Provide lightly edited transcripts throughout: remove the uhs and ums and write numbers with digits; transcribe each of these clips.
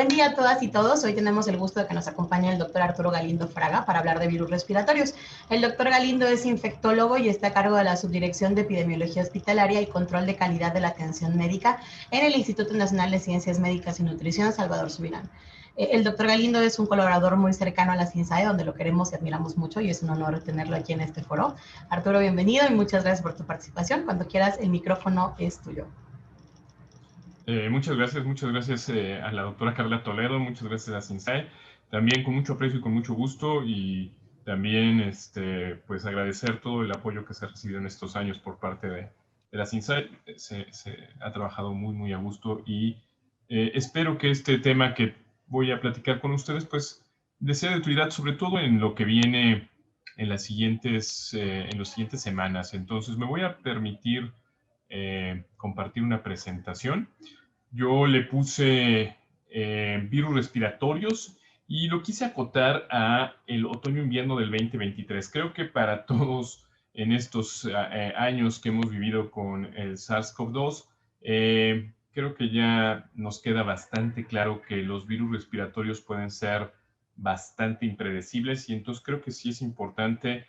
Buen día a todas y todos. Hoy tenemos el gusto de que nos acompañe el doctor Arturo Galindo Fraga para hablar de virus respiratorios. El doctor Galindo es infectólogo y está a cargo de la Subdirección de Epidemiología Hospitalaria y Control de Calidad de la Atención Médica en el Instituto Nacional de Ciencias Médicas y Nutrición, Salvador Subirán. El doctor Galindo es un colaborador muy cercano a la CINSAE, donde lo queremos y admiramos mucho, y es un honor tenerlo aquí en este foro. Arturo, bienvenido y muchas gracias por tu participación. Cuando quieras, el micrófono es tuyo. Muchas gracias a la doctora Carla Toledo, muchas gracias a CINSAE, también con mucho aprecio y con mucho gusto, y también pues agradecer todo el apoyo que se ha recibido en estos años por parte de la CINSAE. Se ha trabajado muy a gusto y espero que este tema que voy a platicar con ustedes pues sea de utilidad, sobre todo en lo que viene en las siguientes semanas. Entonces me voy a permitir compartir una presentación. Yo le puse virus respiratorios y lo quise acotar a el otoño-invierno del 2023. Creo que para todos en estos años que hemos vivido con el SARS-CoV-2, creo que ya nos queda bastante claro que los virus respiratorios pueden ser bastante impredecibles, y entonces creo que sí es importante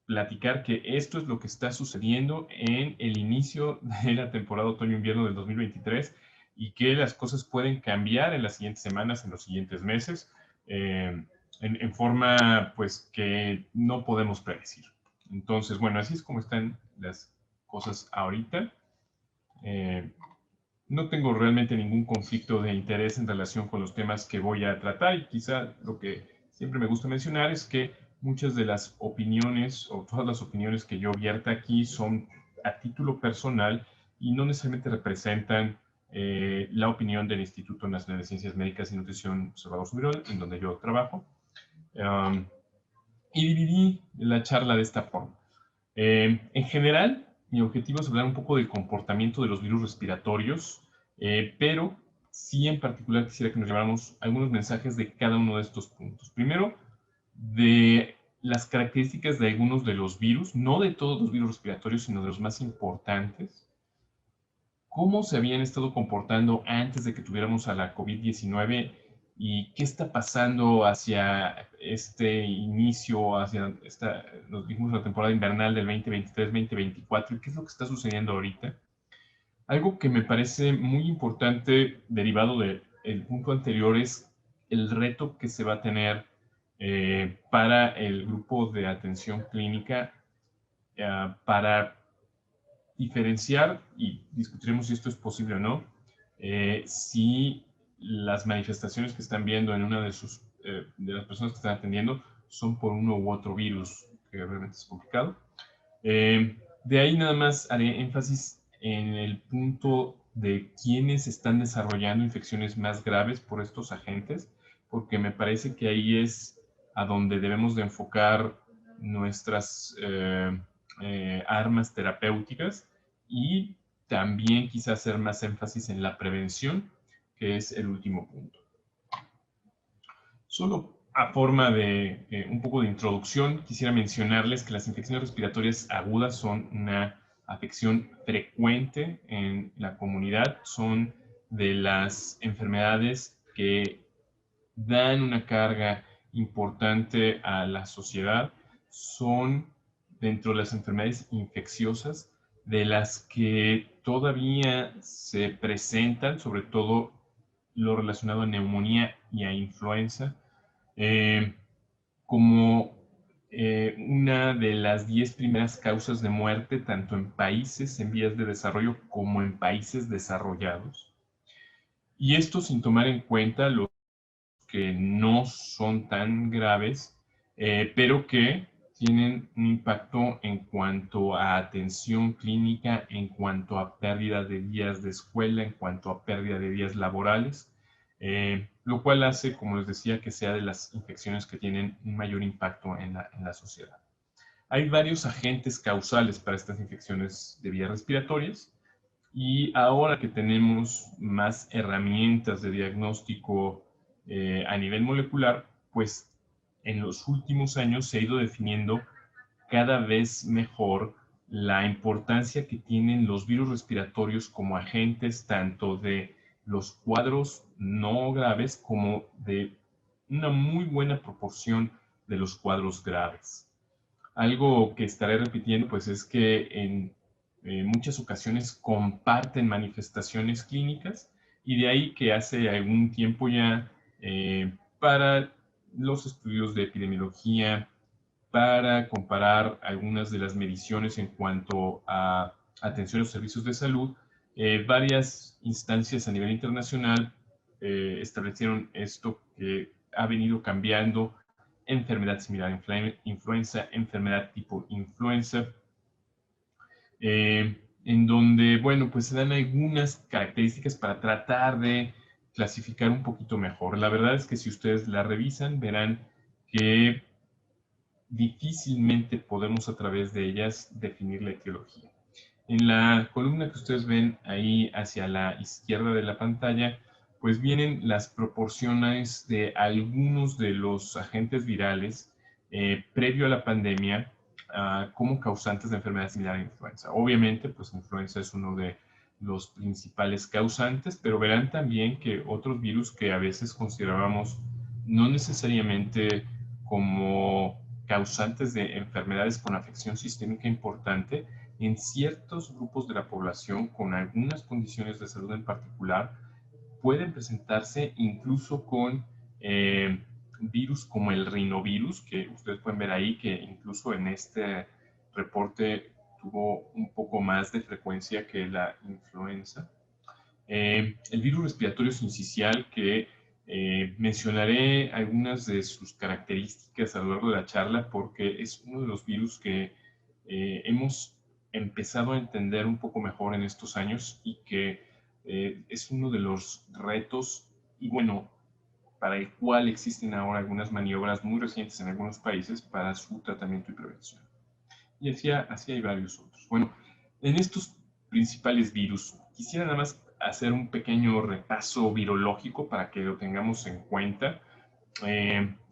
platicar que esto es lo que está sucediendo en el inicio de la temporada otoño-invierno del 2023 y que las cosas pueden cambiar en las siguientes semanas, en los siguientes meses, en forma pues que no podemos predecir. Entonces, bueno, así es como están las cosas ahorita. No tengo realmente ningún conflicto de interés en relación con los temas que voy a tratar, y quizá lo que siempre me gusta mencionar es que muchas de las opiniones o todas las opiniones que yo vierta aquí son a título personal y no necesariamente representan la opinión del Instituto Nacional de Ciencias Médicas y Nutrición Salvador Subirán, en donde yo trabajo. Y dividí la charla de esta forma. En general, mi objetivo es hablar un poco del comportamiento de los virus respiratorios, pero sí en particular quisiera que nos lleváramos algunos mensajes de cada uno de estos puntos. Primero, de las características de algunos de los virus, no de todos los virus respiratorios, sino de los más importantes. Cómo se habían estado comportando antes de que tuviéramos a la COVID-19 y qué está pasando hacia este inicio, nos dijimos la temporada invernal del 2023-2024, y qué es lo que está sucediendo ahorita. Algo que me parece muy importante, derivado del punto anterior, es el reto que se va a tener para el grupo de atención clínica para diferenciar, y discutiremos si esto es posible o no, si las manifestaciones que están viendo en una de las personas que están atendiendo son por uno u otro virus, que realmente es complicado. De ahí nada más haré énfasis en el punto de quiénes están desarrollando infecciones más graves por estos agentes, porque me parece que ahí es a donde debemos de enfocar nuestras armas terapéuticas, y también quizás hacer más énfasis en la prevención, que es el último punto. Solo a forma de un poco de introducción, quisiera mencionarles que las infecciones respiratorias agudas son una afección frecuente en la comunidad. Son de las enfermedades que dan una carga importante a la sociedad. Son, dentro de las enfermedades infecciosas, de las que todavía se presentan, sobre todo lo relacionado a neumonía y a influenza, como una de las 10 primeras causas de muerte, tanto en países en vías de desarrollo como en países desarrollados. Y esto sin tomar en cuenta los que no son tan graves, pero que tienen un impacto en cuanto a atención clínica, en cuanto a pérdida de días de escuela, en cuanto a pérdida de días laborales, lo cual hace, como les decía, que sea de las infecciones que tienen un mayor impacto en la sociedad. Hay varios agentes causales para estas infecciones de vías respiratorias, y ahora que tenemos más herramientas de diagnóstico a nivel molecular, pues en los últimos años se ha ido definiendo cada vez mejor la importancia que tienen los virus respiratorios como agentes tanto de los cuadros no graves como de una muy buena proporción de los cuadros graves. Algo que estaré repitiendo pues es que en muchas ocasiones comparten manifestaciones clínicas y de ahí que hace algún tiempo ya para los estudios de epidemiología, para comparar algunas de las mediciones en cuanto a atención a los servicios de salud, varias instancias a nivel internacional establecieron esto que ha venido cambiando: enfermedad similar a influenza, enfermedad tipo influenza, en donde, bueno, pues se dan algunas características para tratar de clasificar un poquito mejor. La verdad es que si ustedes la revisan, verán que difícilmente podemos a través de ellas definir la etiología. En la columna que ustedes ven ahí hacia la izquierda de la pantalla, pues vienen las proporciones de algunos de los agentes virales previo a la pandemia como causantes de enfermedad similar a influenza. Obviamente, pues influenza es uno de los principales causantes, pero verán también que otros virus que a veces considerábamos no necesariamente como causantes de enfermedades con afección sistémica importante, en ciertos grupos de la población con algunas condiciones de salud en particular, pueden presentarse incluso con virus como el rinovirus, que ustedes pueden ver ahí, que incluso en este reporte tuvo un poco más de frecuencia que la influenza. El virus respiratorio sincicial, que mencionaré algunas de sus características a lo largo de la charla, porque es uno de los virus que hemos empezado a entender un poco mejor en estos años y que es uno de los retos, y bueno, para el cual existen ahora algunas maniobras muy recientes en algunos países para su tratamiento y prevención. Y así hay varios otros. Bueno, en estos principales virus, quisiera nada más hacer un pequeño repaso virológico para que lo tengamos en cuenta.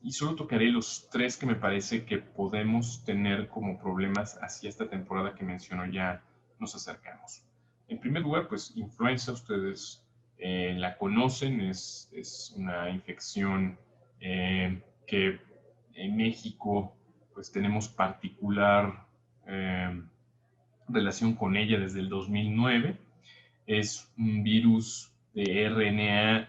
Y solo tocaré los tres que me parece que podemos tener como problemas hacia esta temporada que menciono, ya nos acercamos. En primer lugar, pues influenza, ustedes la conocen, es una infección que en México pues tenemos particular relación con ella desde el 2009. Es un virus de RNA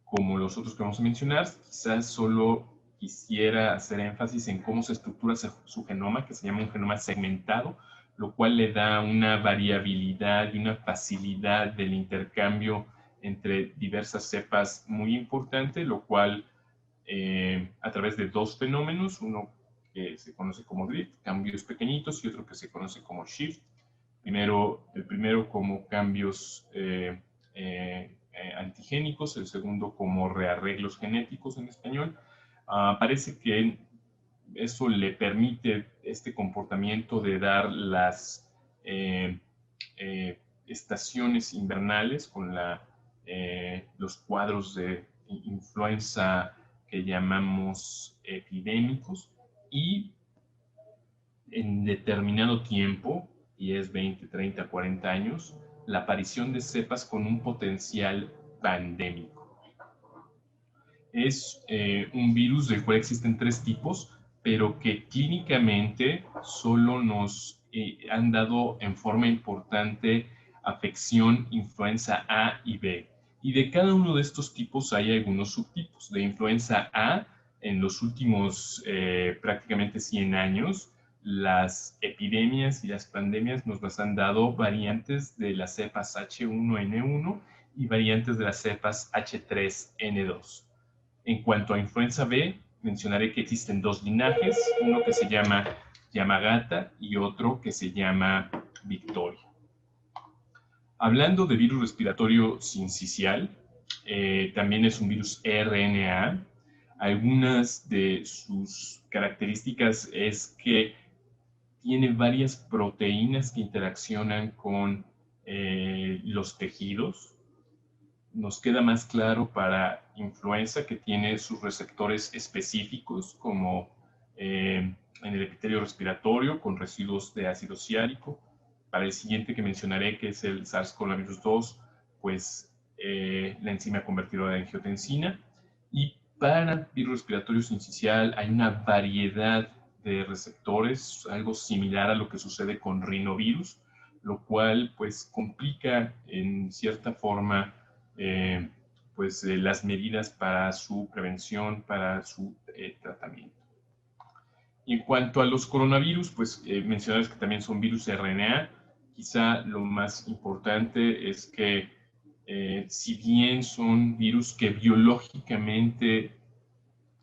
como los otros que vamos a mencionar. Quizás solo quisiera hacer énfasis en cómo se estructura su genoma, que se llama un genoma segmentado, lo cual le da una variabilidad y una facilidad del intercambio entre diversas cepas muy importante, lo cual a través de dos fenómenos, uno que se conoce como drift, cambios pequeñitos, y otro que se conoce como shift. El primero como cambios antigénicos, el segundo como rearreglos genéticos en español. Parece que eso le permite este comportamiento de dar las estaciones invernales con los cuadros de influenza que llamamos epidémicos, y en determinado tiempo, y es 20, 30, 40 años, la aparición de cepas con un potencial pandémico. Es un virus del cual existen tres tipos, pero que clínicamente solo nos han dado en forma importante afección influenza A y B. Y de cada uno de estos tipos hay algunos subtipos. De influenza A, en los últimos prácticamente 100 años, las epidemias y las pandemias nos las han dado variantes de las cepas H1N1 y variantes de las cepas H3N2. En cuanto a influenza B, mencionaré que existen dos linajes, uno que se llama Yamagata y otro que se llama Victoria. Hablando de virus respiratorio sincicial, también es un virus RNA. Algunas de sus características es que tiene varias proteínas que interaccionan con los tejidos. Nos queda más claro para influenza, que tiene sus receptores específicos, como en el epitelio respiratorio, con residuos de ácido ciálico. Para el siguiente que mencionaré, que es el SARS-CoV-2, pues la enzima convertidora de angiotensina. Y para virus respiratorio sincicial hay una variedad de receptores, algo similar a lo que sucede con rinovirus, lo cual pues complica en cierta forma las medidas para su prevención, para su tratamiento. Y en cuanto a los coronavirus, pues mencionarles que también son virus RNA. Quizá lo más importante es que si bien son virus que biológicamente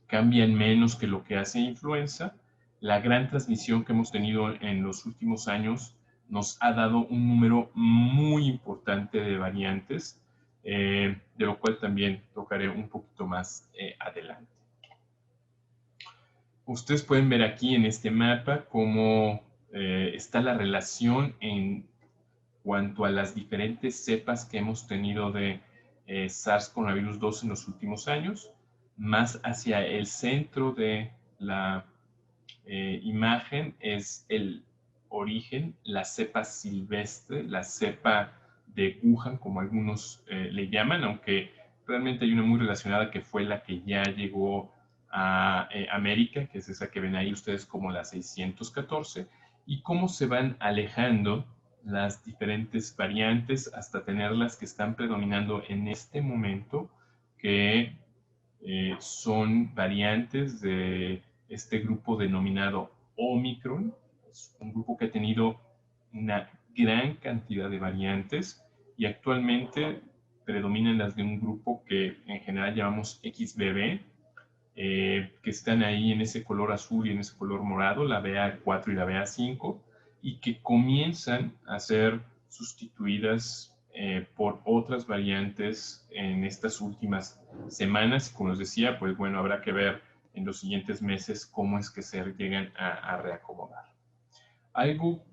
cambian menos que lo que hace influenza, la gran transmisión que hemos tenido en los últimos años nos ha dado un número muy importante de variantes, de lo cual también tocaré un poquito más adelante. Ustedes pueden ver aquí en este mapa cómo está la relación en cuanto a las diferentes cepas que hemos tenido de SARS-CoV-2 en los últimos años. Más hacia el centro de la imagen es el origen, la cepa silvestre, la cepa de Wuhan, como algunos le llaman, aunque realmente hay una muy relacionada que fue la que ya llegó a América, que es esa que ven ahí ustedes como la 614, y cómo se van alejando las diferentes variantes hasta tenerlas que están predominando en este momento, que son variantes de este grupo denominado Omicron. Es un grupo que ha tenido una gran cantidad de variantes y actualmente predominan las de un grupo que en general llamamos XBB, que están ahí en ese color azul y en ese color morado, la BA4 y la BA5, y que comienzan a ser sustituidas por otras variantes en estas últimas semanas. Como les decía, pues bueno, habrá que ver en los siguientes meses cómo es que se llegan a reacomodar. Algo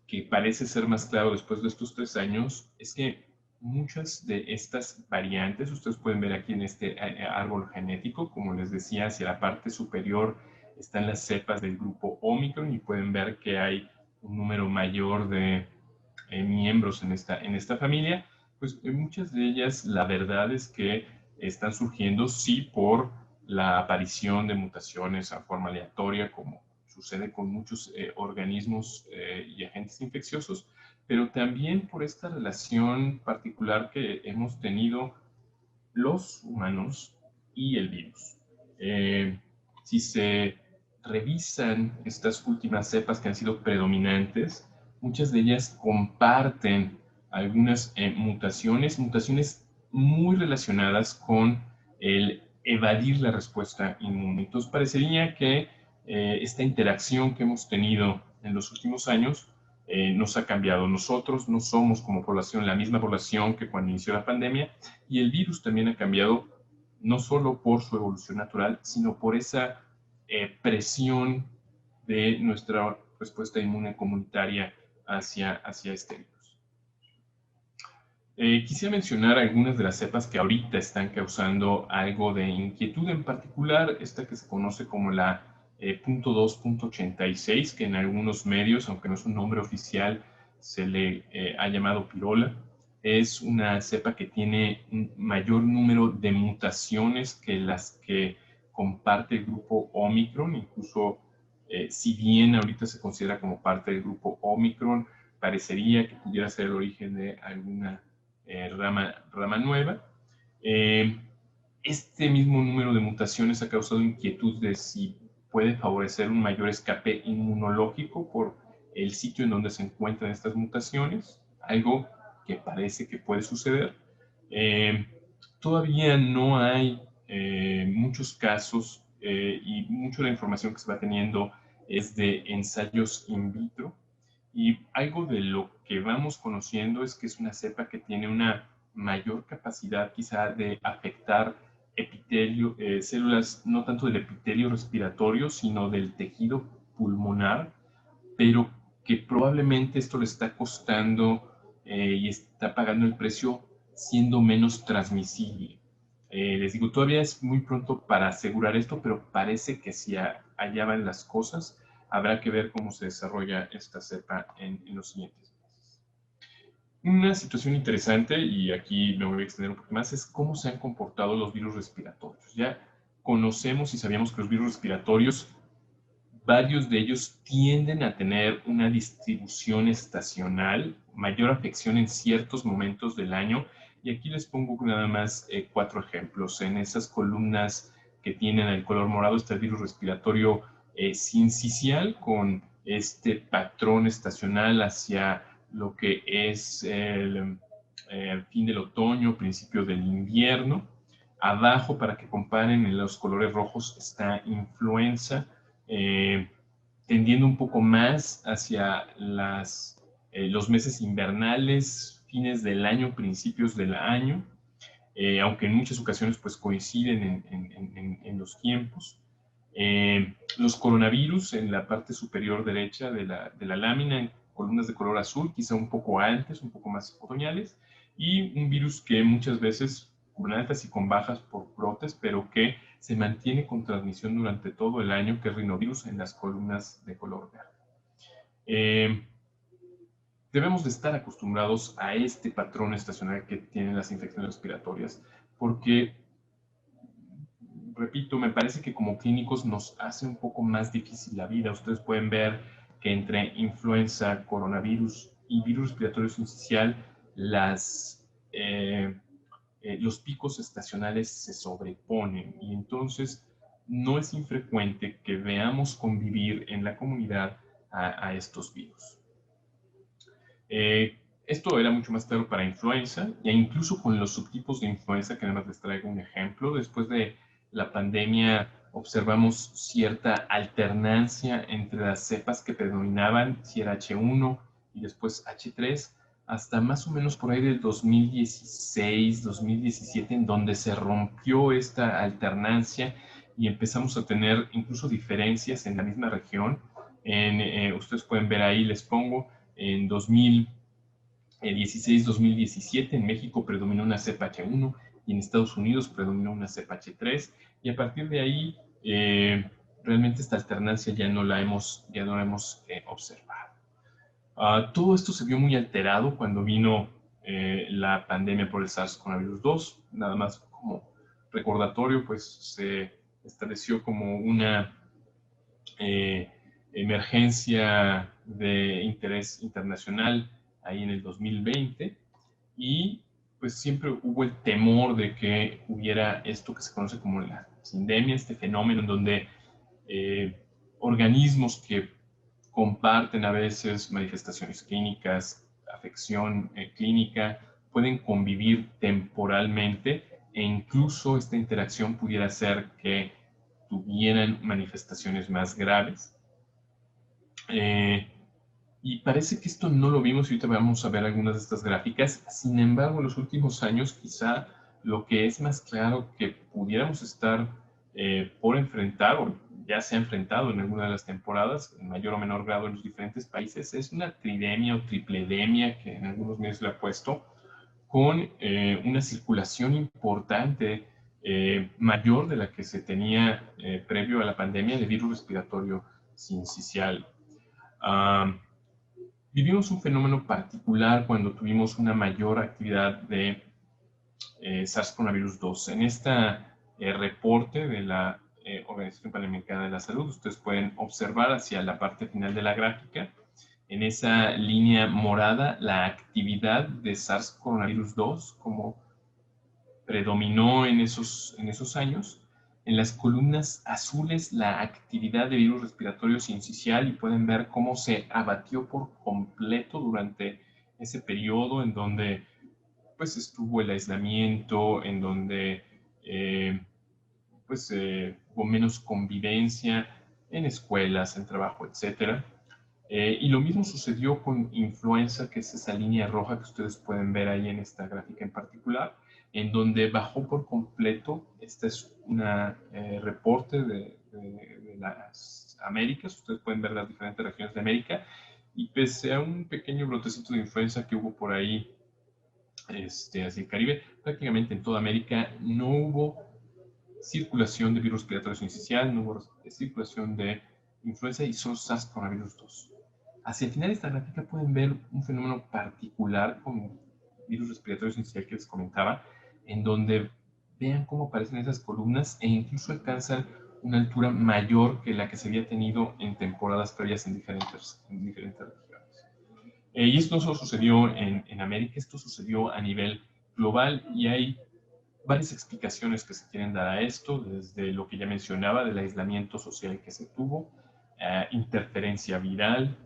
que parece ser más claro después de estos 3 años es que muchas de estas variantes, ustedes pueden ver aquí en este árbol genético, como les decía, hacia la parte superior están las cepas del grupo Omicron y pueden ver que hay un número mayor de miembros en esta familia. Pues muchas de ellas, la verdad es que están surgiendo sí por la aparición de mutaciones a forma aleatoria, como sucede con muchos organismos y agentes infecciosos, pero también por esta relación particular que hemos tenido los humanos y el virus. Si se revisan estas últimas cepas que han sido predominantes, muchas de ellas comparten algunas mutaciones muy relacionadas con el evadir la respuesta inmune. Entonces parecería que esta interacción que hemos tenido en los últimos años nos ha cambiado. Nosotros no somos como población la misma población que cuando inició la pandemia, y el virus también ha cambiado no solo por su evolución natural, sino por esa presión de nuestra respuesta inmune comunitaria hacia este virus. Quisiera mencionar algunas de las cepas que ahorita están causando algo de inquietud, en particular esta que se conoce como la .2.86, que en algunos medios, aunque no es un nombre oficial, se le ha llamado pirola. Es una cepa que tiene un mayor número de mutaciones que las que comparte el grupo Omicron. Incluso, si bien ahorita se considera como parte del grupo Omicron, parecería que pudiera ser el origen de alguna rama nueva. Este mismo número de mutaciones ha causado inquietud de si puede favorecer un mayor escape inmunológico por el sitio en donde se encuentran estas mutaciones, algo que parece que puede suceder. Todavía no hay muchos casos y mucha de la información que se va teniendo es de ensayos in vitro, y algo de lo que vamos conociendo es que es una cepa que tiene una mayor capacidad quizá de afectar epitelio, células no tanto del epitelio respiratorio, sino del tejido pulmonar, pero que probablemente esto le está costando y está pagando el precio siendo menos transmisible. Les digo, todavía es muy pronto para asegurar esto, pero parece que si allá van las cosas, habrá que ver cómo se desarrolla esta cepa en los siguientes meses. Una situación interesante, y aquí me voy a extender un poco más, es cómo se han comportado los virus respiratorios. Ya conocemos y sabíamos que los virus respiratorios, varios de ellos tienden a tener una distribución estacional, mayor afección en ciertos momentos del año. Y aquí les pongo nada más 4 ejemplos. En esas columnas que tienen el color morado está el virus respiratorio sincicial, con este patrón estacional hacia lo que es el fin del otoño, principio del invierno. Abajo, para que comparen, en los colores rojos está influenza, tendiendo un poco más hacia los meses invernales, fines del año, principios del año, aunque en muchas ocasiones pues coinciden en los tiempos. Los coronavirus en la parte superior derecha de la lámina, en columnas de color azul, quizá un poco antes, un poco más otoñales, y un virus que muchas veces con altas y con bajas por brotes, pero que se mantiene con transmisión durante todo el año, que es rinovirus, en las columnas de color verde. Debemos de estar acostumbrados a este patrón estacional que tienen las infecciones respiratorias, porque, repito, me parece que como clínicos nos hace un poco más difícil la vida. Ustedes pueden ver que entre influenza, coronavirus y virus respiratorio sincicial, los picos estacionales se sobreponen, y entonces no es infrecuente que veamos convivir en la comunidad a estos virus. Esto era mucho más claro para influenza, e incluso con los subtipos de influenza, que además les traigo un ejemplo. Después de la pandemia observamos cierta alternancia entre las cepas que predominaban, si era H1 y después H3, hasta más o menos por ahí del 2016, 2017, en donde se rompió esta alternancia y empezamos a tener incluso diferencias en la misma región. Ustedes pueden ver ahí, les pongo, en 2016-2017 en México predominó una cepa H1 y en Estados Unidos predominó una cepa H3, y a partir de ahí realmente esta alternancia ya no la hemos observado. Todo esto se vio muy alterado cuando vino la pandemia por el SARS-CoV-2. Nada más como recordatorio, pues se estableció como una emergencia de interés internacional ahí en el 2020, y pues siempre hubo el temor de que hubiera esto que se conoce como la sindemia, este fenómeno en donde organismos que comparten a veces manifestaciones clínicas, afección clínica, pueden convivir temporalmente, e incluso esta interacción pudiera hacer que tuvieran manifestaciones más graves. Y parece que esto no lo vimos, y ahorita vamos a ver algunas de estas gráficas. Sin embargo, en los últimos años, quizá lo que es más claro que pudiéramos estar por enfrentar, o ya se ha enfrentado en alguna de las temporadas, en mayor o menor grado en los diferentes países, es una tridemia o tripledemia, que en algunos medios le ha puesto, con una circulación importante, mayor de la que se tenía previo a la pandemia, de virus respiratorio sincicial. Vivimos un fenómeno particular cuando tuvimos una mayor actividad de SARS-CoV-2. En este reporte de la Organización Panamericana de la Salud, ustedes pueden observar hacia la parte final de la gráfica, en esa línea morada, la actividad de SARS-CoV-2 como predominó en esos años. En las columnas azules, la actividad de virus respiratorio sincicial, y pueden ver cómo se abatió por completo durante ese periodo en donde pues estuvo el aislamiento, en donde hubo menos convivencia en escuelas, en trabajo, etc. Y lo mismo sucedió con influenza, que es esa línea roja que ustedes pueden ver ahí en esta gráfica en particular, en donde bajó por completo. Este es un reporte de las Américas. Ustedes pueden ver las diferentes regiones de América, y pese a un pequeño brotecito de influenza que hubo por ahí hacia el Caribe, prácticamente en toda América no hubo circulación de virus respiratorio sincicial, no hubo circulación de influenza, y solo SARS-CoV-2. Hacia el final de esta gráfica pueden ver un fenómeno particular con virus respiratorios inicial que les comentaba, en donde vean cómo aparecen esas columnas e incluso alcanzan una altura mayor que la que se había tenido en temporadas previas en diferentes regiones. Y esto no solo sucedió en América, esto sucedió a nivel global y hay varias explicaciones que se quieren dar a esto, desde lo que ya mencionaba del aislamiento social que se tuvo, interferencia viral,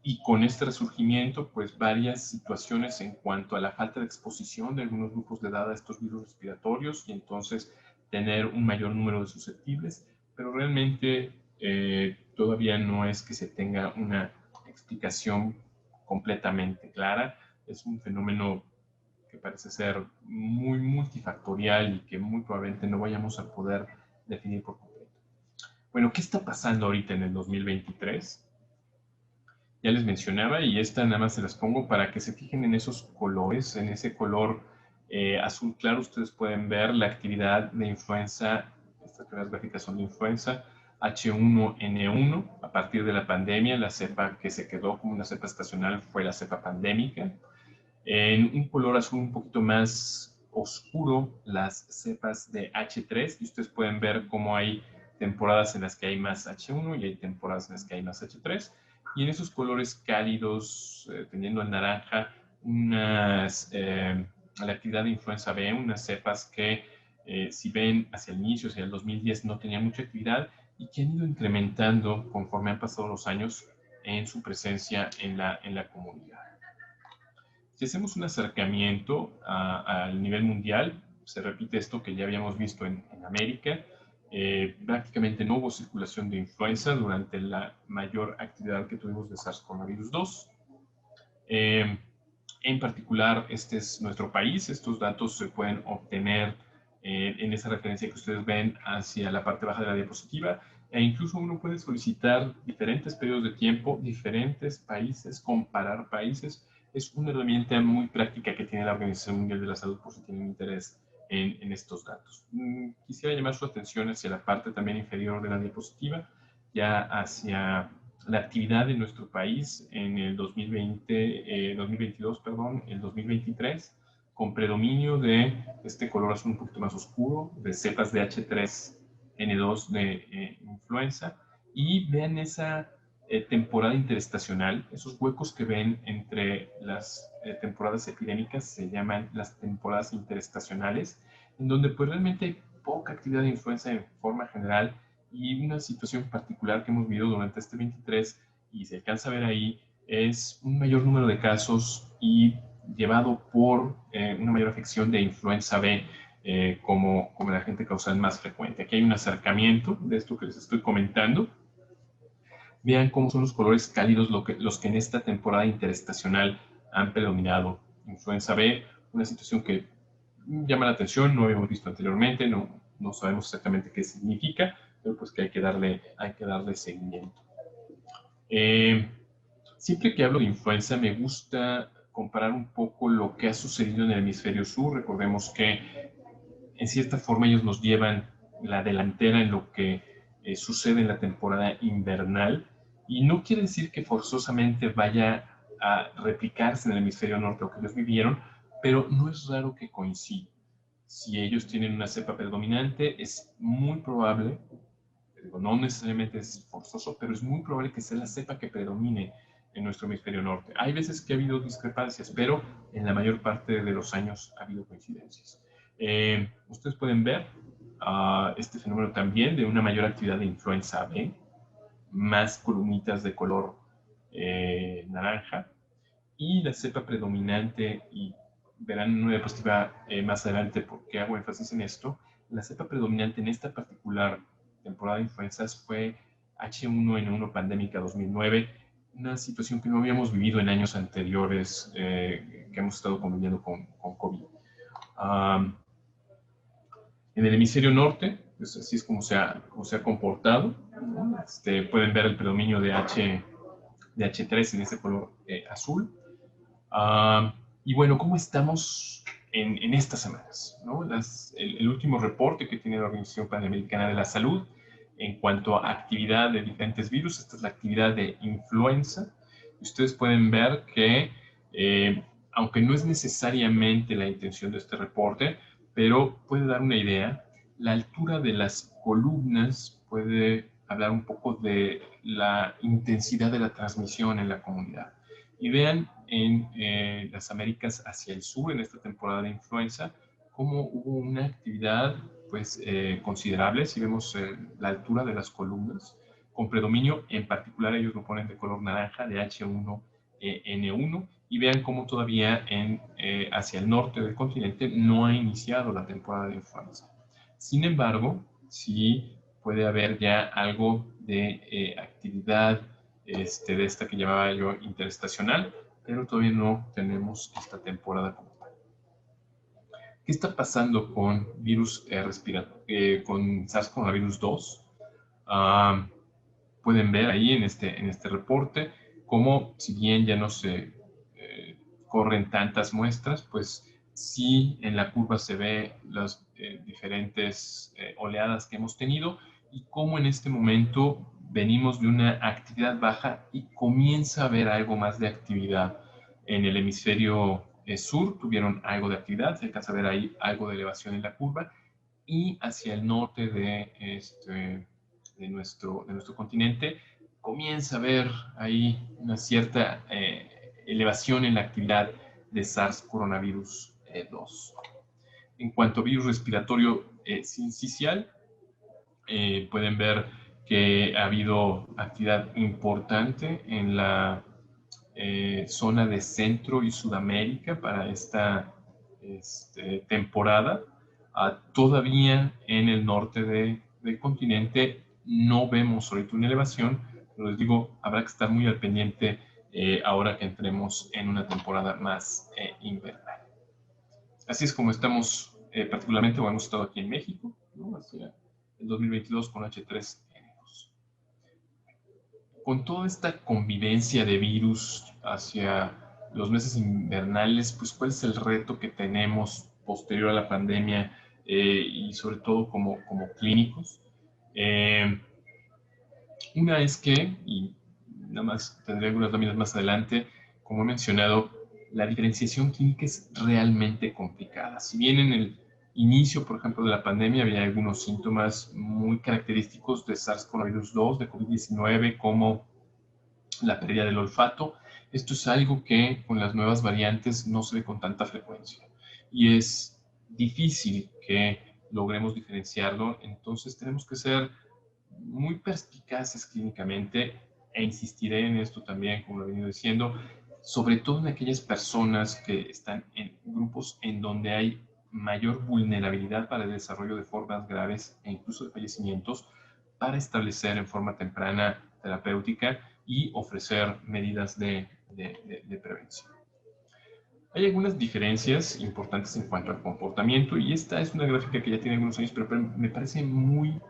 y con este resurgimiento, pues varias situaciones en cuanto a la falta de exposición de algunos grupos de edad a estos virus respiratorios y entonces tener un mayor número de susceptibles, pero realmente todavía no es que se tenga una explicación completamente clara. Es un fenómeno que parece ser muy multifactorial y que muy probablemente no vayamos a poder definir por completo. Bueno, ¿qué está pasando ahorita en el 2023? Ya les mencionaba, y esta nada más se las pongo para que se fijen en esos colores. En ese color azul claro ustedes pueden ver la actividad de influenza. Estas primeras gráficas son de influenza H1N1. A partir de la pandemia, la cepa que se quedó como una cepa estacional fue la cepa pandémica. En un color azul un poquito más oscuro, las cepas de H3, y ustedes pueden ver cómo hay temporadas en las que hay más H1 y hay temporadas en las que hay más H3. Y en esos colores cálidos, tendiendo al naranja, la actividad de influenza B, unas cepas que, si ven hacia el inicio, hacia el 2010, no tenían mucha actividad y que han ido incrementando conforme han pasado los años en su presencia en la comunidad. Si hacemos un acercamiento al nivel mundial, se repite esto que ya habíamos visto en América. Prácticamente no hubo circulación de influenza durante la mayor actividad que tuvimos de SARS-CoV-2. En particular, este es nuestro país. Estos datos se pueden obtener en esa referencia que ustedes ven hacia la parte baja de la diapositiva. E incluso uno puede solicitar diferentes periodos de tiempo, diferentes países, comparar países. Es una herramienta muy práctica que tiene la Organización Mundial de la Salud por si tienen interés en estos datos. Quisiera llamar su atención hacia la parte también inferior de la diapositiva, ya hacia la actividad de nuestro país en el 2022, el 2023, con predominio de este color azul un poquito más oscuro, de cepas de H3N2 de influenza, y vean esa temporada interestacional, esos huecos que ven entre las temporadas epidémicas se llaman las temporadas interestacionales, en donde pues realmente hay poca actividad de influenza en forma general y una situación particular que hemos vivido durante este 23 y se alcanza a ver ahí es un mayor número de casos y llevado por una mayor afección de influenza B como el agente causal más frecuente. Aquí hay un acercamiento de esto que les estoy comentando. Vean cómo son los colores cálidos los que en esta temporada interestacional han predominado. Influenza B, una situación que llama la atención, no habíamos visto anteriormente, no sabemos exactamente qué significa, pero pues que hay que darle seguimiento. Siempre que hablo de influenza me gusta comparar un poco lo que ha sucedido en el hemisferio sur. Recordemos que en cierta forma ellos nos llevan la delantera en lo que sucede en la temporada invernal y no quiere decir que forzosamente vaya a replicarse en el hemisferio norte lo que ellos vivieron, pero no es raro que coincida. Si ellos tienen una cepa predominante, es muy probable, no necesariamente es forzoso, pero es muy probable que sea la cepa que predomine en nuestro hemisferio norte. Hay veces que ha habido discrepancias, pero en la mayor parte de los años ha habido coincidencias. Ustedes pueden ver este fenómeno también de una mayor actividad de influenza B, más columnitas de color naranja, y la cepa predominante, y verán en una diapositiva más adelante por qué hago énfasis en esto, la cepa predominante en esta particular temporada de influencias fue H1N1 pandémica 2009, una situación que no habíamos vivido en años anteriores que hemos estado conviviendo con COVID. En el hemisferio norte, pues así es como se ha comportado, ¿no? Pueden ver el predominio de H3 en ese color azul. Y bueno, ¿cómo estamos en estas semanas? ¿No? El último reporte que tiene la Organización Panamericana de la Salud en cuanto a actividad de diferentes virus. Esta es la actividad de influenza. Ustedes pueden ver que, aunque no es necesariamente la intención de este reporte, pero puede dar una idea, la altura de las columnas puede hablar un poco de la intensidad de la transmisión en la comunidad. Y vean en las Américas hacia el sur, en esta temporada de influenza, cómo hubo una actividad pues, considerable, si vemos la altura de las columnas, con predominio, en particular ellos lo ponen de color naranja, de H1N1, y vean cómo todavía hacia el norte del continente no ha iniciado la temporada de influenza. Sin embargo, sí puede haber ya algo de actividad de esta que llamaba yo interestacional, pero todavía no tenemos esta temporada como tal. ¿Qué está pasando con virus respiratorio, con SARS-CoV-2? Pueden ver ahí en este reporte cómo, si bien ya no se corren tantas muestras, pues sí en la curva se ve las diferentes oleadas que hemos tenido y cómo en este momento venimos de una actividad baja y comienza a haber algo más de actividad. En el hemisferio sur tuvieron algo de actividad, se alcanza a ver ahí algo de elevación en la curva, y hacia el norte de nuestro continente comienza a haber ahí una cierta elevación en la actividad de SARS-CoV-2. En cuanto a virus respiratorio sincicial, pueden ver que ha habido actividad importante en la zona de Centro y Sudamérica para esta temporada. Todavía en el norte del continente no vemos ahorita una elevación, pero les digo, habrá que estar muy al pendiente ahora que entremos en una temporada más invernal. Así es como estamos particularmente, o hemos estado aquí en México, ¿no? Hacia el 2022 con H3N2. Con toda esta convivencia de virus hacia los meses invernales, pues ¿cuál es el reto que tenemos posterior a la pandemia y sobre todo como clínicos? Una es que, y nada más tendré algunas láminas más adelante, como he mencionado, la diferenciación clínica es realmente complicada. Si bien en el inicio, por ejemplo, de la pandemia había algunos síntomas muy característicos de SARS-CoV-2, de COVID-19, como la pérdida del olfato, esto es algo que con las nuevas variantes no se ve con tanta frecuencia y es difícil que logremos diferenciarlo, entonces tenemos que ser muy perspicaces clínicamente e insistiré en esto también, como lo he venido diciendo, sobre todo en aquellas personas que están en grupos en donde hay mayor vulnerabilidad para el desarrollo de formas graves e incluso de fallecimientos, para establecer en forma temprana terapéutica y ofrecer medidas de prevención. Hay algunas diferencias importantes en cuanto al comportamiento y esta es una gráfica que ya tiene algunos años, pero me parece muy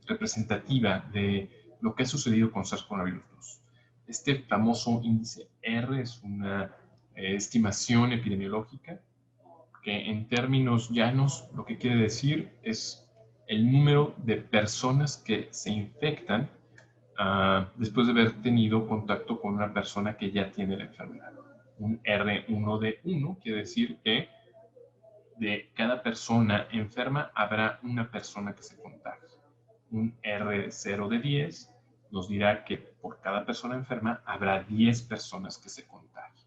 representativa de lo que ha sucedido con SARS-CoV-2. Este famoso índice R es una estimación epidemiológica que en términos llanos lo que quiere decir es el número de personas que se infectan después de haber tenido contacto con una persona que ya tiene la enfermedad. Un R1 de 1 quiere decir que de cada persona enferma habrá una persona que se contagie. Un R0 de 10 nos dirá que por cada persona enferma habrá 10 personas que se contagien.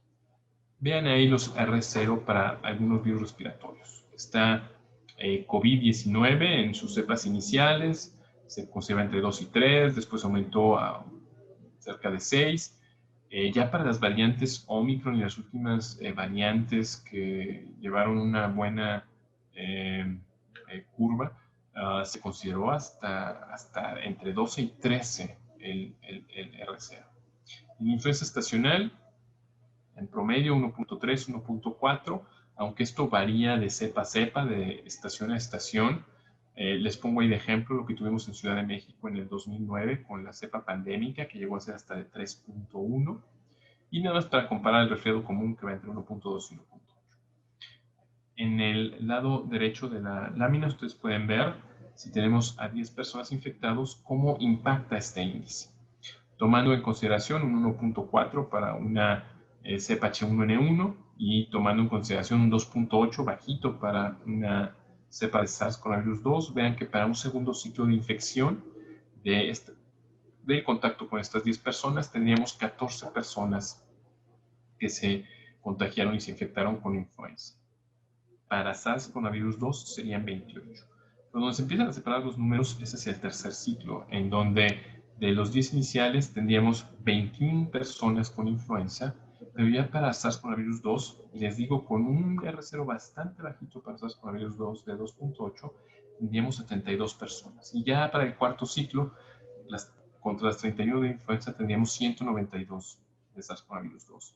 Vean ahí los R0 para algunos virus respiratorios. Está COVID-19 en sus cepas iniciales, se conserva entre 2 y 3, después aumentó a cerca de 6. Ya para las variantes Omicron y las últimas variantes que llevaron una buena curva, se consideró hasta entre 12 y 13 el R0. En influenza estacional, en promedio 1.3, 1.4, aunque esto varía de cepa a cepa, de estación a estación. Les pongo ahí de ejemplo lo que tuvimos en Ciudad de México en el 2009 con la cepa pandémica, que llegó a ser hasta de 3.1. Y nada más para comparar el resfriado común, que va entre 1.2 y 1.8. En el lado derecho de la lámina ustedes pueden ver si tenemos a 10 personas infectados, ¿cómo impacta este índice? Tomando en consideración un 1.4 para una cepa H1N1 y tomando en consideración un 2.8 bajito para una cepa de SARS-CoV-2, vean que para un segundo ciclo de infección de contacto con estas 10 personas, tendríamos 14 personas que se contagiaron y se infectaron con influenza. Para SARS-CoV-2 serían 28. Cuando se empiezan a separar los números, ese es el tercer ciclo, en donde de los 10 iniciales tendríamos 21 personas con influenza, pero ya para SARS-CoV-2, les digo, con un R0 bastante bajito para SARS-CoV-2 de 2.8, tendríamos 72 personas. Y ya para el cuarto ciclo, contra las 31 de influenza, tendríamos 192 de SARS-CoV-2.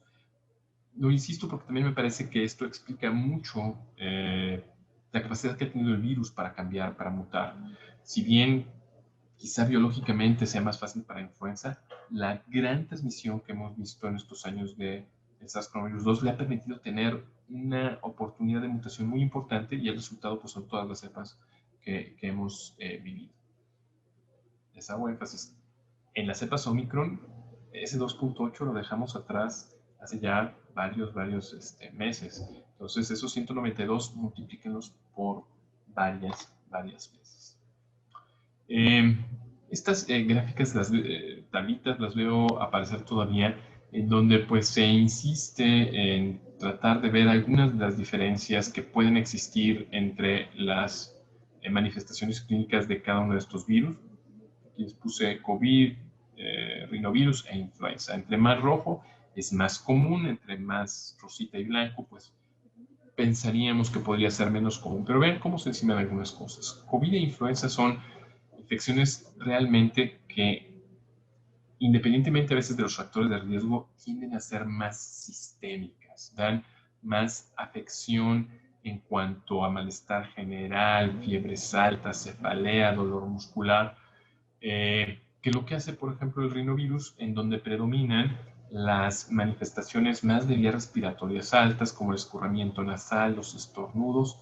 Lo insisto porque también me parece que esto explica mucho la capacidad que ha tenido el virus para cambiar, para mutar. Si bien quizá biológicamente sea más fácil para influenza, la gran transmisión que hemos visto en estos años de SARS-CoV-2 le ha permitido tener una oportunidad de mutación muy importante y el resultado pues, son todas las cepas que hemos vivido. Les hago énfasis. En las cepas Omicron, ese 2.8 lo dejamos atrás hace ya varios meses. Entonces, esos 192 multiplíquenlos por varias veces. Estas gráficas, las tablitas, las veo aparecer todavía, en donde pues se insiste en tratar de ver algunas de las diferencias que pueden existir entre las manifestaciones clínicas de cada uno de estos virus. Aquí les puse COVID, rinovirus e influenza. Entre más rojo es más común, entre más rosita y blanco, pues pensaríamos que podría ser menos común. Pero vean cómo se enciman algunas cosas. COVID e influenza son infecciones realmente que, independientemente a veces de los factores de riesgo, tienden a ser más sistémicas, dan más afección en cuanto a malestar general, fiebres altas, cefalea, dolor muscular, que lo que hace, por ejemplo, el rinovirus, en donde predominan las manifestaciones más de vías respiratorias altas, como el escurrimiento nasal, los estornudos.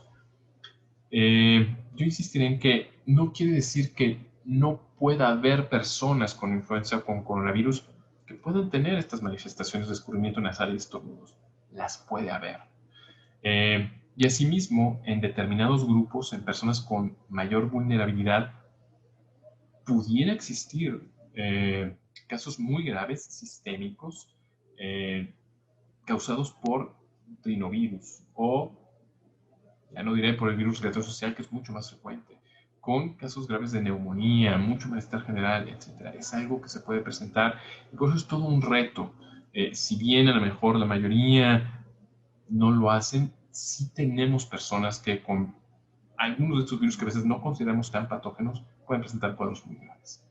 Yo insistiré en que no quiere decir que no pueda haber personas con influenza o con coronavirus que puedan tener estas manifestaciones de escurrimiento nasal y estornudos. Las puede haber. Y asimismo, en determinados grupos, en personas con mayor vulnerabilidad, pudiera existir casos muy graves, sistémicos, causados por rinovirus o, ya no diré por el virus retrosocial, que es mucho más frecuente, con casos graves de neumonía, mucho malestar general, etc. Es algo que se puede presentar y por eso es todo un reto. Si bien a lo mejor la mayoría no lo hacen, sí tenemos personas que con algunos de estos virus que a veces no consideramos tan patógenos pueden presentar cuadros muy graves.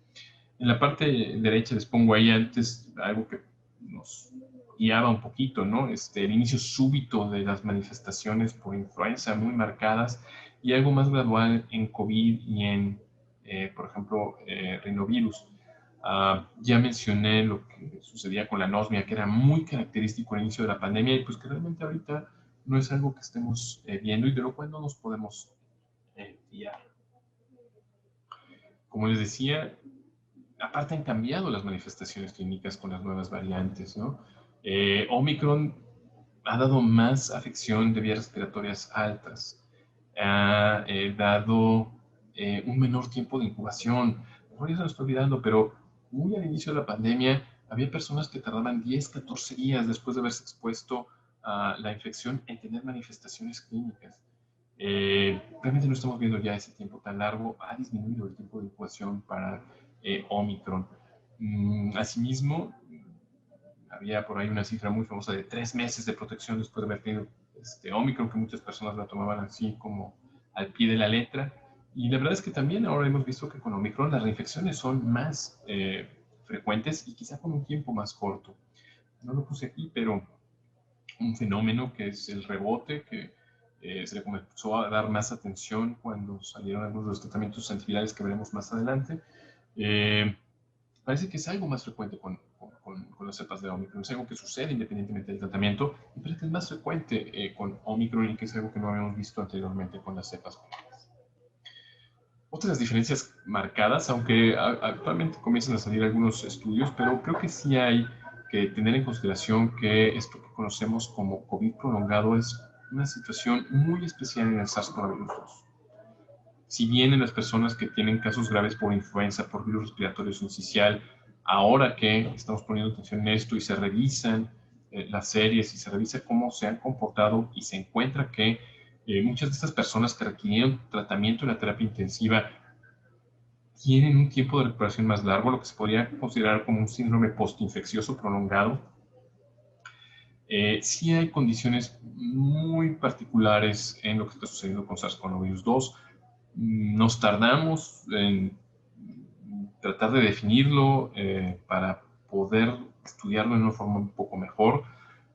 En la parte derecha les pongo ahí antes algo que nos guiaba un poquito, ¿no? El inicio súbito de las manifestaciones por influenza muy marcadas y algo más gradual en COVID y en, por ejemplo, rinovirus. Ya mencioné lo que sucedía con la anosmia, que era muy característico al inicio de la pandemia y pues que realmente ahorita no es algo que estemos viendo y de lo cual no nos podemos fiar. Como les decía, aparte han cambiado las manifestaciones clínicas con las nuevas variantes, ¿no? Omicron ha dado más afección de vías respiratorias altas, ha dado un menor tiempo de incubación. Por eso lo estoy olvidando, pero muy al inicio de la pandemia había personas que tardaban 10, 14 días después de haberse expuesto a la infección en tener manifestaciones clínicas. Realmente no estamos viendo ya ese tiempo tan largo, ha disminuido el tiempo de incubación para Omicron. Asimismo, había por ahí una cifra muy famosa de 3 meses de protección después de haber tenido Omicron, que muchas personas la tomaban así como al pie de la letra. Y la verdad es que también ahora hemos visto que con Omicron las reinfecciones son más frecuentes y quizá con un tiempo más corto. No lo puse aquí, pero un fenómeno que es el rebote, que se le comenzó a dar más atención cuando salieron algunos de los tratamientos antivirales que veremos más adelante. Parece que es algo más frecuente con las cepas de Omicron. Es algo que sucede independientemente del tratamiento y parece que es más frecuente con Omicron y que es algo que no habíamos visto anteriormente con las cepas. Otras diferencias marcadas, aunque actualmente comienzan a salir algunos estudios, pero creo que sí hay que tener en consideración que esto que conocemos como COVID prolongado es una situación muy especial en el SARS-CoV-2. Si bien en las personas que tienen casos graves por influenza, por virus respiratorio sincicial, ahora que estamos poniendo atención en esto y se revisan las series y se revisa cómo se han comportado y se encuentra que muchas de estas personas que requirieron tratamiento en la terapia intensiva tienen un tiempo de recuperación más largo, lo que se podría considerar como un síndrome postinfeccioso prolongado. Sí hay condiciones muy particulares en lo que está sucediendo con SARS-CoV-2. Nos tardamos en tratar de definirlo para poder estudiarlo de una forma un poco mejor.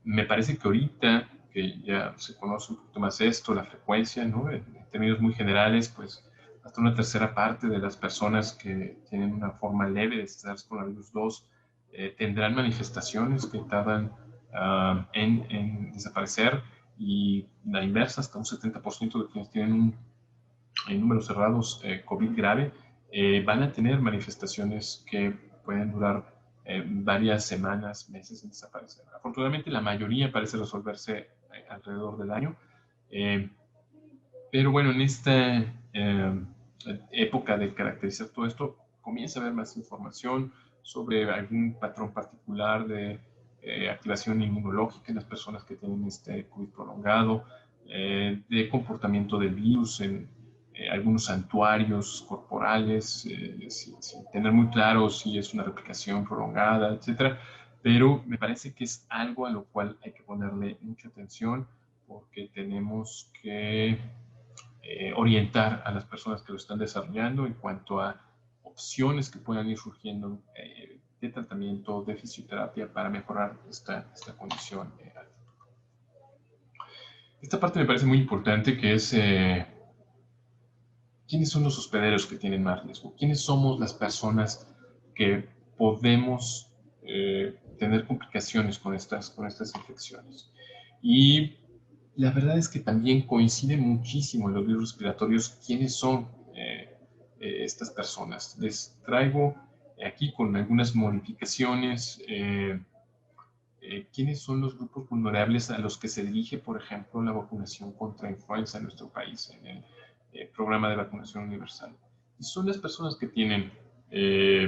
Me parece que ahorita que ya se conoce un poquito más esto, la frecuencia, ¿no? En términos muy generales, pues hasta una tercera parte de las personas que tienen una forma leve de SARS-CoV-2 tendrán manifestaciones que tardan en desaparecer, y la inversa, hasta un 70% de quienes tienen en números cerrados COVID grave van a tener manifestaciones que pueden durar varias semanas, meses en desaparecer. Afortunadamente la mayoría parece resolverse alrededor del año, eh, pero bueno, en esta época de caracterizar todo esto, comienza a haber más información sobre algún patrón particular de activación inmunológica en las personas que tienen este COVID prolongado, de comportamiento del virus en algunos santuarios corporales, sin tener muy claro si es una replicación prolongada, etcétera. Pero me parece que es algo a lo cual hay que ponerle mucha atención, porque tenemos que orientar a las personas que lo están desarrollando en cuanto a opciones que puedan ir surgiendo de tratamiento, de fisioterapia para mejorar esta condición. Esta parte me parece muy importante, que es quiénes son los hospederos que tienen más riesgo, quiénes somos las personas que podemos tener complicaciones con estas infecciones. Y la verdad es que también coincide muchísimo en los virus respiratorios quiénes son estas personas. Les traigo aquí con algunas modificaciones quiénes son los grupos vulnerables a los que se dirige, por ejemplo, la vacunación contra influenza en nuestro país, en el programa de vacunación universal. Y son las personas que tienen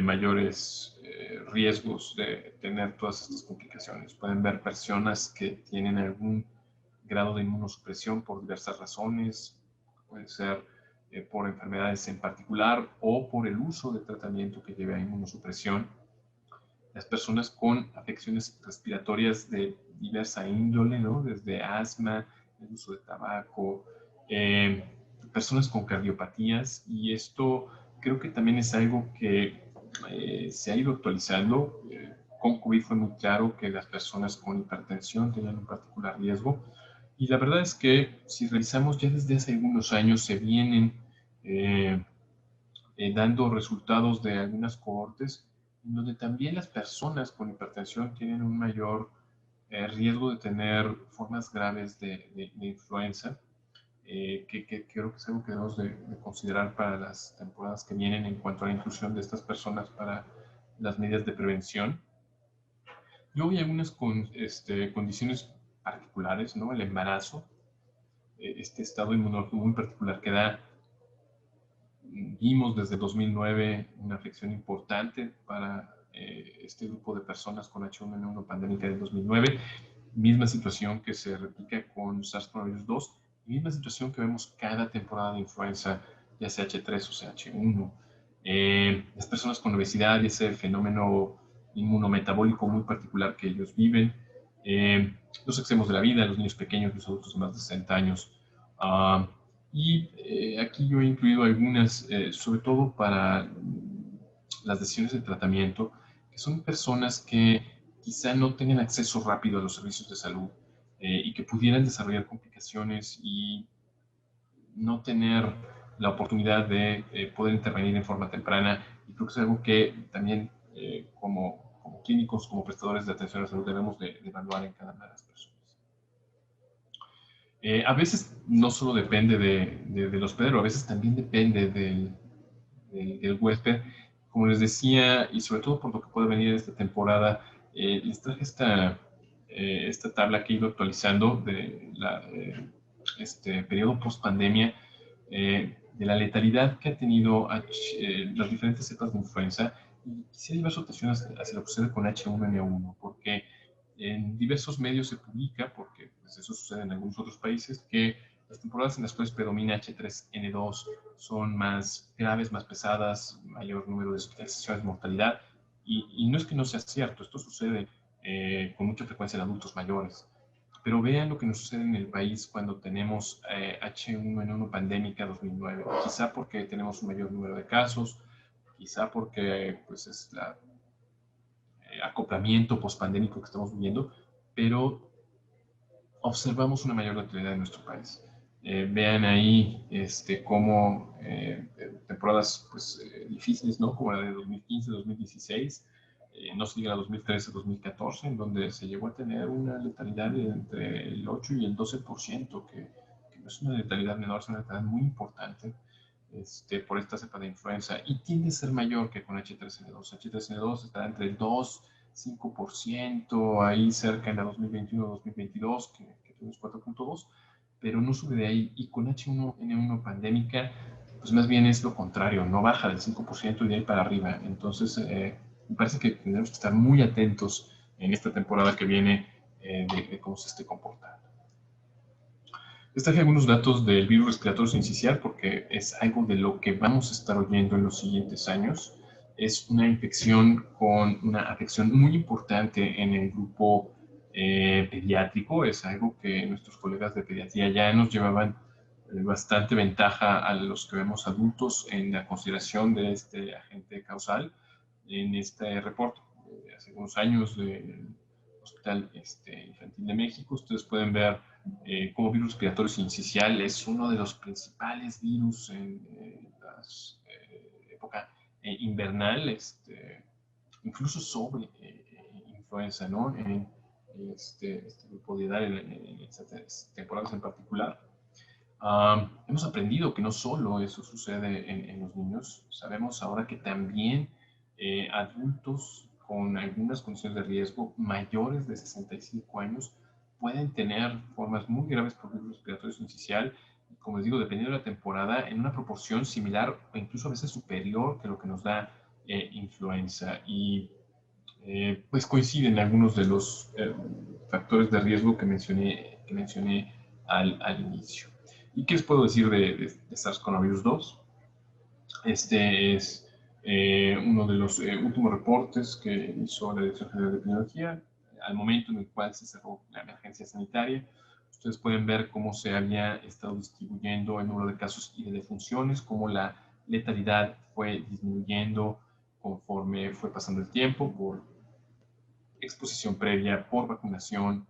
mayores riesgos de tener todas estas complicaciones. Pueden ver personas que tienen algún grado de inmunosupresión por diversas razones, puede ser por enfermedades en particular o por el uso de tratamiento que lleve a inmunosupresión. Las personas con afecciones respiratorias de diversa índole, ¿no? Desde asma, el uso de tabaco, personas con cardiopatías, y esto creo que también es algo que se ha ido actualizando. Con COVID fue muy claro que las personas con hipertensión tenían un particular riesgo, y la verdad es que si revisamos ya desde hace algunos años se vienen dando resultados de algunas cohortes donde también las personas con hipertensión tienen un mayor riesgo de tener formas graves de influenza, que creo que es algo que debemos de considerar para las temporadas que vienen en cuanto a la inclusión de estas personas para las medidas de prevención. Luego hay algunas condiciones particulares, ¿no? El embarazo, este estado inmunológico muy particular que da. Vimos desde 2009 una afección importante para este grupo de personas con H1N1 pandémica del 2009, misma situación que se replica con SARS-CoV-2, misma situación que vemos cada temporada de influenza, ya sea H3 o sea H1. Las personas con obesidad y ese fenómeno inmunometabólico muy particular que ellos viven, los extremos de la vida, los niños pequeños, los adultos de más de 60 años. Y aquí yo he incluido algunas, sobre todo para las decisiones de tratamiento, que son personas que quizá no tengan acceso rápido a los servicios de salud y que pudieran desarrollar complicaciones y no tener la oportunidad de poder intervenir en forma temprana. Y creo que es algo que también como clínicos, como prestadores de atención a la salud, debemos de evaluar en cada una de las personas. A veces no solo depende del hospedero, a veces también depende del del huésped. Como les decía, y sobre todo por lo que puede venir esta temporada, les traje esta tabla que he ido actualizando de este periodo post-pandemia, de la letalidad que ha tenido las diferentes cepas de influenza. Y quisiera llevar su atención hacia lo que sucede con H1N1, porque en diversos medios se publica, porque pues, eso sucede en algunos otros países, que las temporadas en las cuales predomina H3N2 son más graves, más pesadas, mayor número de hospitalizaciones, mortalidad. Y no es que no sea cierto, esto sucede con mucha frecuencia en adultos mayores. Pero vean lo que nos sucede en el país cuando tenemos H1N1 pandémica 2009. Quizá porque tenemos un mayor número de casos, quizá porque pues, es la acoplamiento pospandémico que estamos viviendo, pero observamos una mayor letalidad en nuestro país. Vean ahí cómo temporadas pues, difíciles, ¿no? Como la de 2015, 2016, no se llega a 2013, 2014, en donde se llegó a tener una letalidad de entre el 8 y el 12%, que no es una letalidad menor, es una letalidad muy importante por esta cepa de influenza, y tiende a ser mayor que con H3N2. H3N2 está entre el 2, 5%, ahí cerca en la 2021-2022, que tuvimos 4.2, pero no sube de ahí. Y con H1N1 pandémica, pues más bien es lo contrario, no baja del 5% y de ahí para arriba. Entonces, me parece que tendremos que estar muy atentos en esta temporada que viene de cómo se esté comportando. Les traje algunos datos del virus respiratorio sincicial porque es algo de lo que vamos a estar oyendo en los siguientes años. Es una infección con una afección muy importante en el grupo pediátrico. Es algo que nuestros colegas de pediatría ya nos llevaban bastante ventaja a los que vemos adultos en la consideración de este agente causal en este reporte. Hace unos años del Hospital Infantil de México, ustedes pueden ver como virus respiratorio sincicial es uno de los principales virus en la época invernal, incluso sobre influenza, ¿no? En este grupo de edad, en estas temporadas en particular. Hemos aprendido que no solo eso sucede en los niños, sabemos ahora que también adultos con algunas condiciones de riesgo mayores de 65 años pueden tener formas muy graves por virus respiratorio sincicial, y como les digo, dependiendo de la temporada, en una proporción similar o incluso a veces superior que lo que nos da influenza. Y pues coinciden algunos de los factores de riesgo que mencioné al inicio. ¿Y qué les puedo decir de SARS-CoV-2? Este es uno de los últimos reportes que hizo la Dirección General de Epidemiología al momento en el cual se cerró la emergencia sanitaria. Ustedes pueden ver cómo se había estado distribuyendo el número de casos y de defunciones, cómo la letalidad fue disminuyendo conforme fue pasando el tiempo por exposición previa, por vacunación,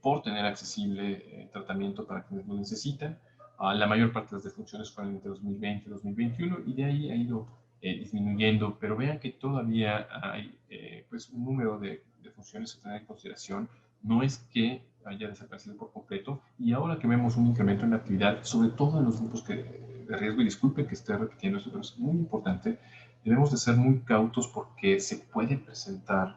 por tener accesible tratamiento para quienes lo necesitan. La mayor parte de las defunciones fueron entre 2020 y 2021 y de ahí ha ido disminuyendo, pero vean que todavía hay pues un número de defunciones a tener en consideración. No es que haya desaparecido por completo, y ahora que vemos un incremento en la actividad, sobre todo en los grupos de riesgo, y disculpen que esté repitiendo esto, pero es muy importante, debemos de ser muy cautos porque se puede presentar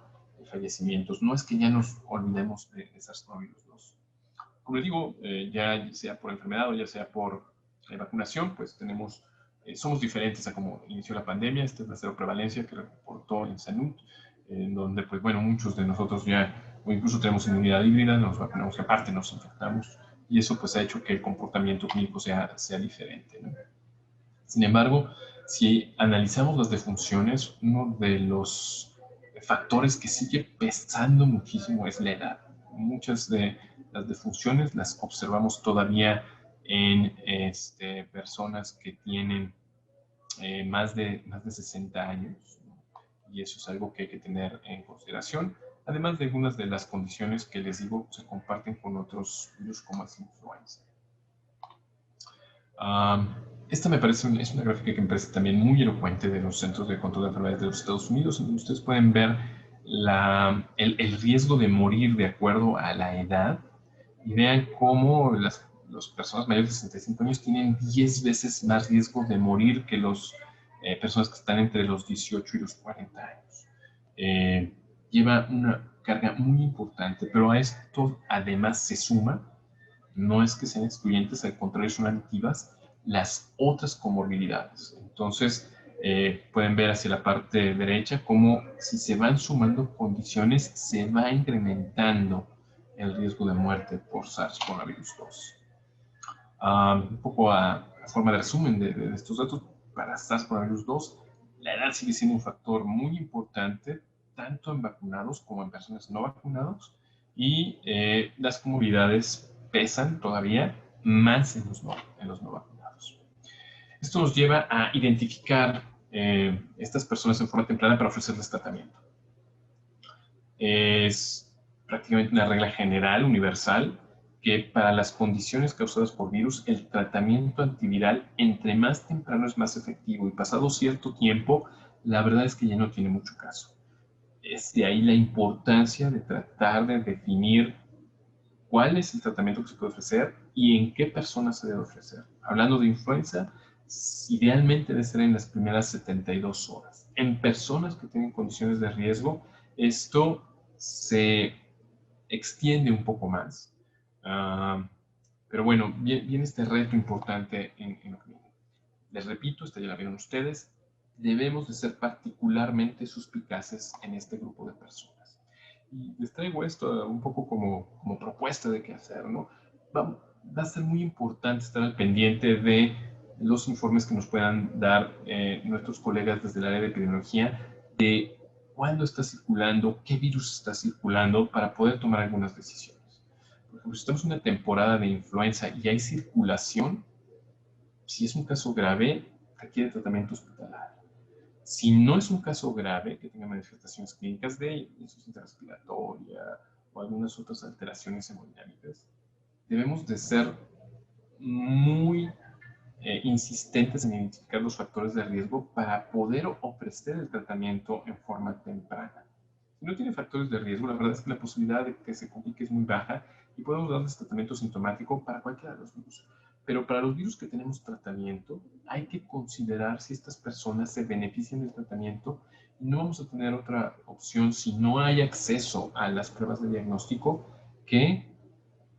fallecimientos. No es que ya nos olvidemos de SARS-CoV-2. Como les digo, ya sea por enfermedad o ya sea por vacunación, pues somos diferentes a cómo inició la pandemia. Esta es la cero prevalencia que reportó en Salud, en donde, pues bueno, muchos de nosotros ya, o incluso tenemos inmunidad híbrida, nos vacunamos y aparte nos infectamos, y eso pues ha hecho que el comportamiento clínico sea diferente, ¿no? Sin embargo, si analizamos las defunciones, uno de los factores que sigue pesando muchísimo es la edad. Muchas de las defunciones las observamos todavía en personas que tienen más de 60 años, ¿no? Y eso es algo que hay que tener en consideración, además de algunas de las condiciones que les digo se comparten con otros virus como la influenza. Esta me parece es una gráfica que me parece también muy elocuente de los Centros de Control de Enfermedades de los Estados Unidos, en donde ustedes pueden ver el riesgo de morir de acuerdo a la edad, y vean cómo las personas mayores de 65 años tienen 10 veces más riesgo de morir que los personas que están entre los 18 y los 40 años. Lleva una carga muy importante, pero a esto además se suma, no es que sean excluyentes, al contrario, son aditivas, las otras comorbilidades. Entonces, pueden ver hacia la parte derecha cómo si se van sumando condiciones, se va incrementando el riesgo de muerte por SARS-CoV-2. Un poco a forma de resumen de estos datos, para SARS-CoV-2, la edad sigue siendo un factor muy importante, tanto en vacunados como en personas no vacunadas, y las comorbilidades pesan todavía más en los no vacunados. Esto nos lleva a identificar estas personas en forma temprana para ofrecerles tratamiento. Es prácticamente una regla general, universal, que para las condiciones causadas por virus, el tratamiento antiviral entre más temprano es más efectivo y pasado cierto tiempo, la verdad es que ya no tiene mucho caso. Es de ahí la importancia de tratar de definir cuál es el tratamiento que se puede ofrecer y en qué personas se debe ofrecer. Hablando de influenza, idealmente debe ser en las primeras 72 horas. En personas que tienen condiciones de riesgo, esto se extiende un poco más. Pero bueno, viene este reto importante en lo que viene. Les repito, esta ya la vieron ustedes, debemos de ser particularmente suspicaces en este grupo de personas. Y les traigo esto un poco como propuesta de qué hacer, ¿no? Va a ser muy importante estar al pendiente de los informes que nos puedan dar nuestros colegas desde el área de epidemiología de cuándo está circulando, qué virus está circulando para poder tomar algunas decisiones. Por ejemplo, si estamos en una temporada de influenza y hay circulación, si es un caso grave, requiere tratamiento hospitalario. Si no es un caso grave, que tenga manifestaciones clínicas de insuficiencia respiratoria o algunas otras alteraciones hemodinámicas, debemos de ser muy insistentes en identificar los factores de riesgo para poder ofrecer el tratamiento en forma temprana. Si no tiene factores de riesgo, la verdad es que la posibilidad de que se complique es muy baja y podemos darles tratamiento sintomático para cualquiera de los virus. Pero para los virus que tenemos tratamiento, hay que considerar si estas personas se benefician del tratamiento y no vamos a tener otra opción si no hay acceso a las pruebas de diagnóstico que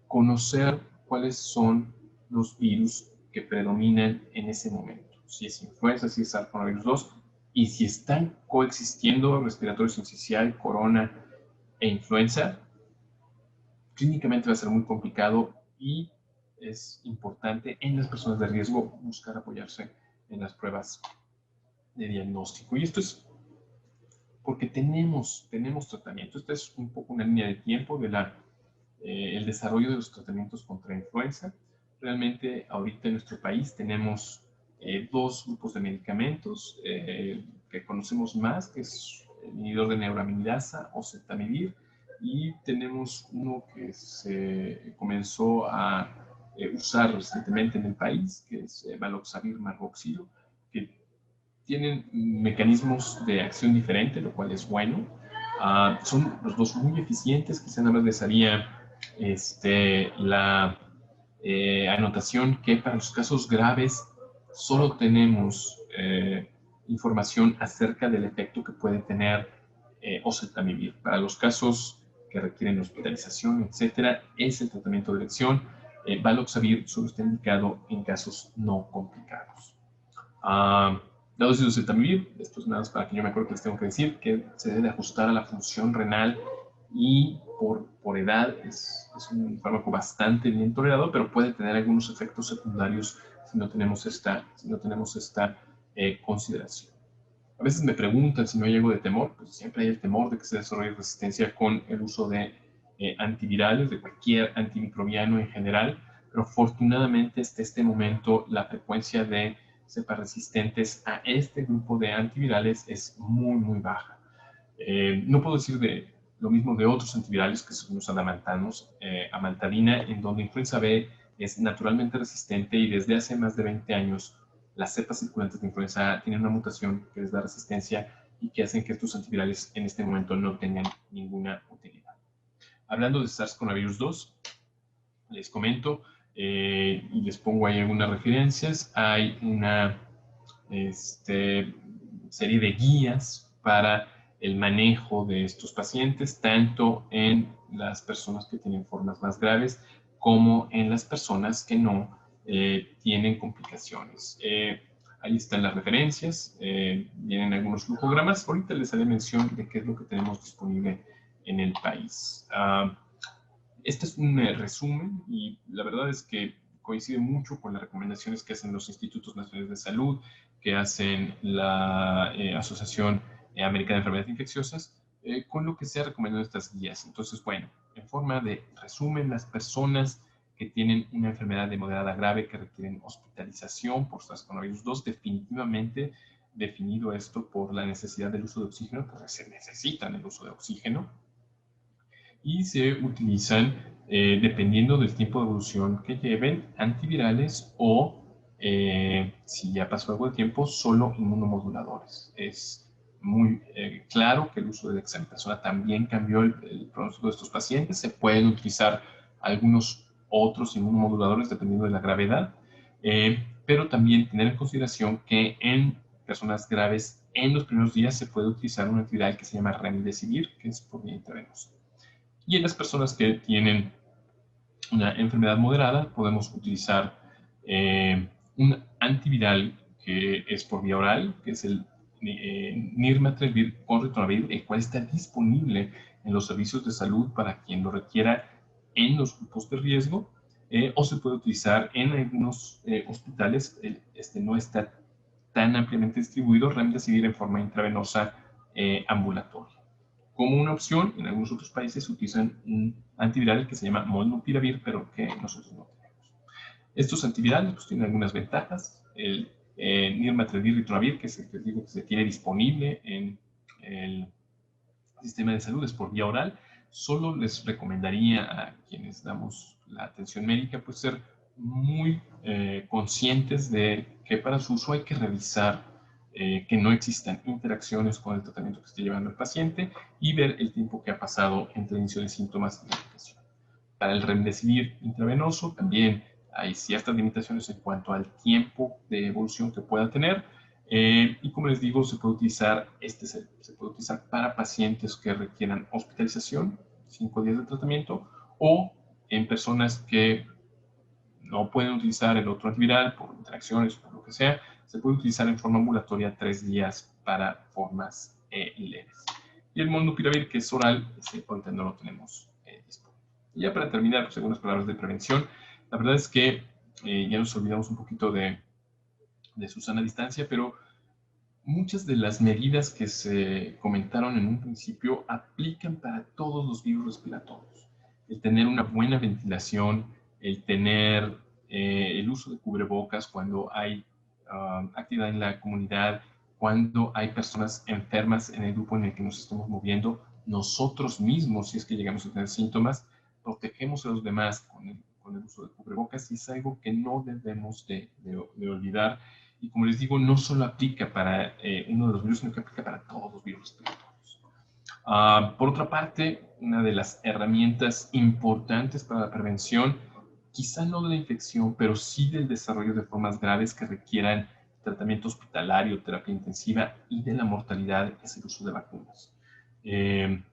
conocer cuáles son los virus que predominan en ese momento. Si es influenza, si es SARS-CoV-2 y si están coexistiendo respiratorio sincicial, corona e influenza, clínicamente va a ser muy complicado y es importante en las personas de riesgo buscar apoyarse en las pruebas de diagnóstico. Y esto es porque tenemos tratamiento. Esta es un poco una línea de tiempo de el desarrollo de los tratamientos contra influenza. Realmente ahorita en nuestro país tenemos dos grupos de medicamentos que conocemos más, que es el inhibidor de neuraminidasa o oseltamivir, y tenemos uno que se comenzó a usar recientemente en el país, que es Baloxavir marboxilo, que tienen mecanismos de acción diferentes, lo cual es bueno. Son los dos muy eficientes, quizá nada más les haría la anotación que para los casos graves solo tenemos información acerca del efecto que puede tener oseltamivir. Para los casos que requieren hospitalización, etcétera, es el tratamiento de elección. Baloxavir solo está indicado en casos no complicados. La dosis de oseltamivir, esto es nada más para que yo me acuerdo que les tengo que decir, que se debe ajustar a la función renal y por edad es un fármaco bastante bien tolerado, pero puede tener algunos efectos secundarios si no tenemos esta consideración. A veces me preguntan si no hay algo de temor, pues siempre hay el temor de que se desarrolle resistencia con el uso de antivirales, de cualquier antimicrobiano en general, pero afortunadamente hasta este momento la frecuencia de cepas resistentes a este grupo de antivirales es muy, muy baja. No puedo decir lo mismo de otros antivirales que son los adamantanos, amantadina, en donde influenza B es naturalmente resistente y desde hace más de 20 años las cepas circulantes de influenza A tienen una mutación que les da resistencia y que hacen que estos antivirales en este momento no tengan ninguna utilidad. Hablando de SARS-CoV-2, les comento y les pongo ahí algunas referencias. Hay una serie de guías para el manejo de estos pacientes, tanto en las personas que tienen formas más graves como en las personas que no tienen complicaciones. Ahí están las referencias, vienen algunos flujogramas. Ahorita les haré mención de qué es lo que tenemos disponible en el país. Este es un resumen y la verdad es que coincide mucho con las recomendaciones que hacen los Institutos Nacionales de Salud, que hacen la Asociación Americana de Enfermedades Infecciosas, con lo que se ha recomendado estas guías. Entonces, bueno, en forma de resumen, las personas que tienen una enfermedad de moderada a grave que requieren hospitalización por SARS-CoV-2, definitivamente definido esto por la necesidad del uso de oxígeno, porque se necesitan el uso de oxígeno, y se utilizan, dependiendo del tiempo de evolución que lleven, antivirales o, si ya pasó algo de tiempo, solo inmunomoduladores. Es muy claro que el uso de dexametasona también cambió el pronóstico de estos pacientes. Se pueden utilizar algunos otros inmunomoduladores dependiendo de la gravedad, pero también tener en consideración que en personas graves, en los primeros días se puede utilizar un antiviral que se llama remdesivir, que es por vía intravenosa. Y en las personas que tienen una enfermedad moderada, podemos utilizar un antiviral que es por vía oral, que es el nirmatrelvir con ritonavir, el cual está disponible en los servicios de salud para quien lo requiera en los grupos de riesgo, o se puede utilizar en algunos hospitales. Este no está tan ampliamente distribuido, remdesivir en forma intravenosa ambulatoria. Como una opción, en algunos otros países utilizan un antiviral que se llama molnupiravir, pero que nosotros no tenemos. Estos antivirales pues, tienen algunas ventajas. El nirmatrelvir ritonavir, que es el que les digo que se tiene disponible en el sistema de salud, es por vía oral. Solo les recomendaría a quienes damos la atención médica pues ser muy conscientes de que para su uso hay que revisar que no existan interacciones con el tratamiento que esté llevando el paciente y ver el tiempo que ha pasado entre el inicio de síntomas y la aplicación. Para el remdesivir intravenoso también hay ciertas limitaciones en cuanto al tiempo de evolución que pueda tener, y como les digo, se puede utilizar para pacientes que requieran hospitalización, 5 días de tratamiento, o en personas que no pueden utilizar el otro antiviral por interacciones, por lo que sea, se puede utilizar en forma ambulatoria 3 días para formas leves. Y el molnupiravir, que es oral, ahorita no lo tenemos disponible. Y ya para terminar, pues, algunas palabras de prevención. La verdad es que ya nos olvidamos un poquito de su sana distancia, pero muchas de las medidas que se comentaron en un principio aplican para todos los virus respiratorios. El tener una buena ventilación, el tener el uso de cubrebocas cuando hay actividad en la comunidad, cuando hay personas enfermas en el grupo en el que nos estamos moviendo, nosotros mismos, si es que llegamos a tener síntomas, protegemos a los demás con el uso de cubrebocas, y es algo que no debemos de olvidar. Y como les digo, no solo aplica para uno de los virus, sino que aplica para todos los virus respiratorios. Por otra parte, una de las herramientas importantes para la prevención, quizá no de la infección, pero sí del desarrollo de formas graves que requieran tratamiento hospitalario, terapia intensiva y de la mortalidad, es el uso de vacunas. En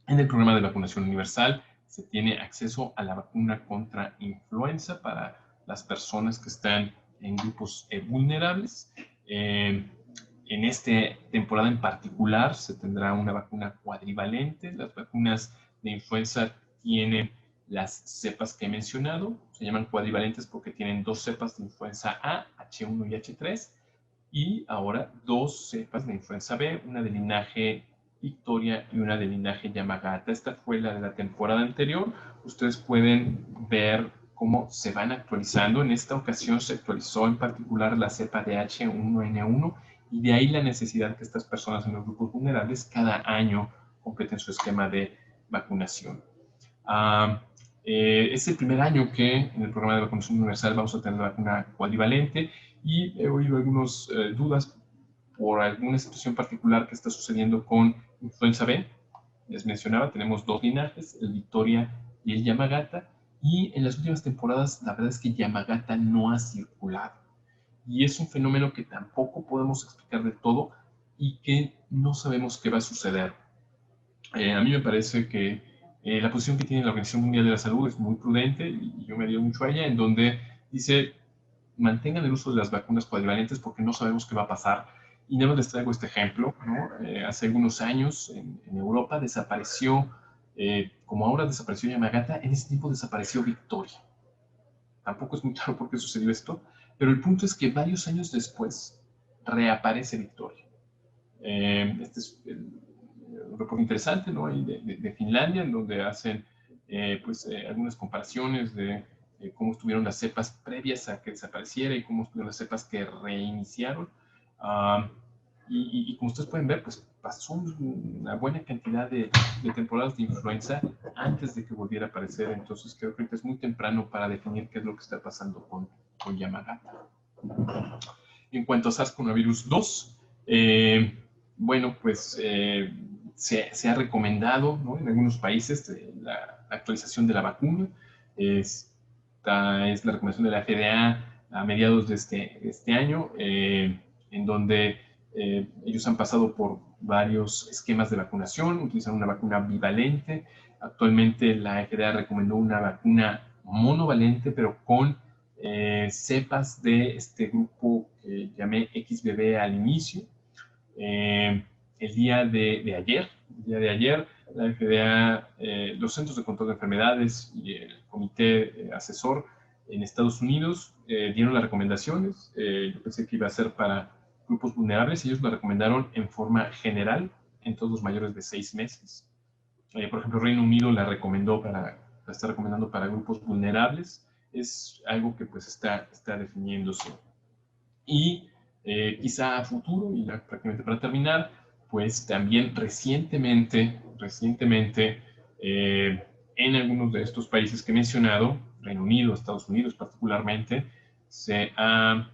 el programa de vacunación universal se tiene acceso a la vacuna contra influenza para las personas que están en grupos vulnerables. En esta temporada en particular se tendrá una vacuna cuadrivalente. Las vacunas de influenza tienen las cepas que he mencionado. Se llaman cuadrivalentes porque tienen 2 cepas de influenza A, H1 y H3, y ahora 2 cepas de influenza B, una de linaje Victoria y una de linaje Yamagata. Esta fue la de la temporada anterior. Ustedes pueden ver cómo se van actualizando. En esta ocasión se actualizó en particular la cepa de H1N1, y de ahí la necesidad que estas personas en los grupos vulnerables cada año completen su esquema de vacunación. Es el primer año que en el programa de vacunación universal vamos a tener la vacuna cuadrivalente, y he oído algunas dudas por alguna situación particular que está sucediendo con influenza B. Les mencionaba, tenemos 2 linajes, el Victoria y el Yamagata, y en las últimas temporadas la verdad es que Yamagata no ha circulado. y es un fenómeno que tampoco podemos explicar del todo y que no sabemos qué va a suceder. A mí me parece que la posición que tiene la Organización Mundial de la Salud es muy prudente, y yo me adhiero mucho a ella, en donde dice, mantengan el uso de las vacunas cuadrivalentes porque no sabemos qué va a pasar. Y nada más les traigo este ejemplo, ¿no? Hace algunos años en Europa desapareció, como ahora desapareció Yamagata, en ese tiempo desapareció Victoria. Tampoco es muy claro por qué sucedió esto, pero el punto es que varios años después reaparece Victoria. Este es un reporte interesante, ¿no? de Finlandia, en donde hacen algunas comparaciones de cómo estuvieron las cepas previas a que desapareciera y cómo estuvieron las cepas que reiniciaron. Y como ustedes pueden ver, pues pasó una buena cantidad de temporadas de influenza antes de que volviera a aparecer. Entonces creo que es muy temprano para definir qué es lo que está pasando con Yamagata. En cuanto a SARS-CoV-2, bueno, pues se ha recomendado, ¿no?, en algunos países la actualización de la vacuna. Esta es la recomendación de la FDA a mediados de este año, en donde ellos han pasado por varios esquemas de vacunación, utilizan una vacuna bivalente. Actualmente la FDA recomendó una vacuna monovalente, pero con cepas de este grupo que llamé XBB al inicio. El día de ayer, la FDA, los Centros de Control de Enfermedades y el Comité Asesor en Estados Unidos dieron las recomendaciones. Yo pensé que iba a ser para grupos vulnerables, y ellos la recomendaron en forma general en todos los mayores de 6 meses. Por ejemplo, Reino Unido la está recomendando para grupos vulnerables. Es algo que pues está definiéndose. Y quizá a futuro, y ya prácticamente para terminar, pues también recientemente en algunos de estos países que he mencionado, Reino Unido, Estados Unidos particularmente, se ha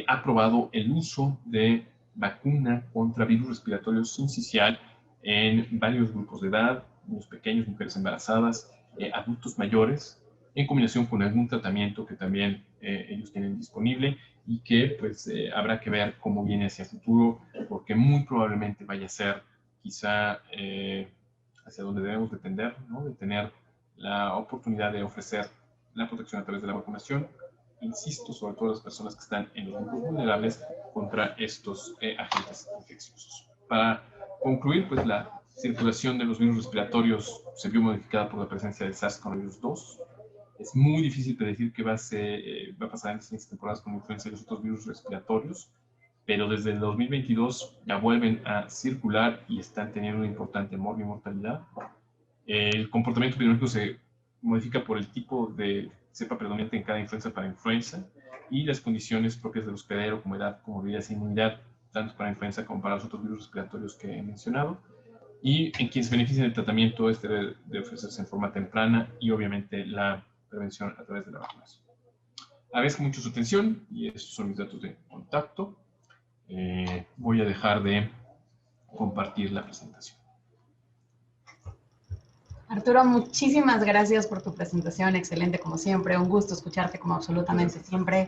aprobado el uso de vacuna contra virus respiratorio sincicial en varios grupos de edad, niños pequeños, mujeres embarazadas, adultos mayores, en combinación con algún tratamiento que también ellos tienen disponible, y que pues habrá que ver cómo viene hacia el futuro, porque muy probablemente vaya a ser quizá hacia donde debemos de tender, ¿no?, de tener la oportunidad de ofrecer la protección a través de la vacunación, insisto, sobre todo las personas que están en los grupos vulnerables contra estos agentes infecciosos. Para concluir, pues la circulación de los virus respiratorios se vio modificada por la presencia del SARS-CoV-2. Es muy difícil predecir qué va a pasar en las siguientes temporadas con influenza y los otros virus respiratorios, pero desde el 2022 ya vuelven a circular y están teniendo una importante mortalidad. El comportamiento epidemiológico se modifica por el tipo de cepa predominante en cada influenza para influenza, y las condiciones propias del hospedero, como edad, comorbilidad e inmunidad, tanto para influenza como para los otros virus respiratorios que he mencionado. Y en quienes benefician del tratamiento debe de ofrecerse en forma temprana, y obviamente la prevención a través de la vacunación. Agradezco mucho su atención, y estos son mis datos de contacto. Voy a dejar de compartir la presentación. Arturo, muchísimas gracias por tu presentación, excelente como siempre, un gusto escucharte como absolutamente siempre.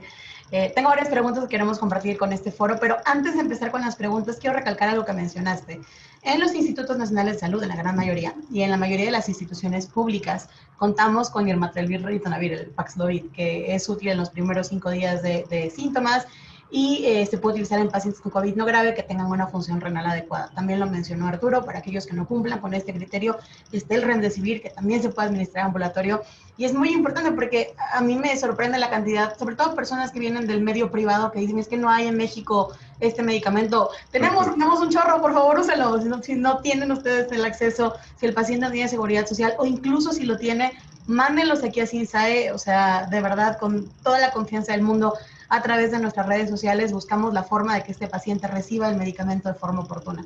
Tengo varias preguntas que queremos compartir con este foro, pero antes de empezar con las preguntas, quiero recalcar algo que mencionaste. En los institutos nacionales de salud, en la gran mayoría, y en la mayoría de las instituciones públicas, contamos con Irmatrelvir Ritonavir, el Paxlovid, que es útil en los primeros 5 días de síntomas, y se puede utilizar en pacientes con COVID no grave que tengan una función renal adecuada. También lo mencionó Arturo, para aquellos que no cumplan con este criterio, está el Remdesivir, que también se puede administrar en ambulatorio, y es muy importante porque a mí me sorprende la cantidad, sobre todo personas que vienen del medio privado, que dicen, es que no hay en México este medicamento. Tenemos un chorro, por favor, úselo. Si no tienen ustedes el acceso, si el paciente no tiene seguridad social, o incluso si lo tiene, mándenlos aquí a CINSAE, o sea, de verdad, con toda la confianza del mundo. A través de nuestras redes sociales buscamos la forma de que este paciente reciba el medicamento de forma oportuna.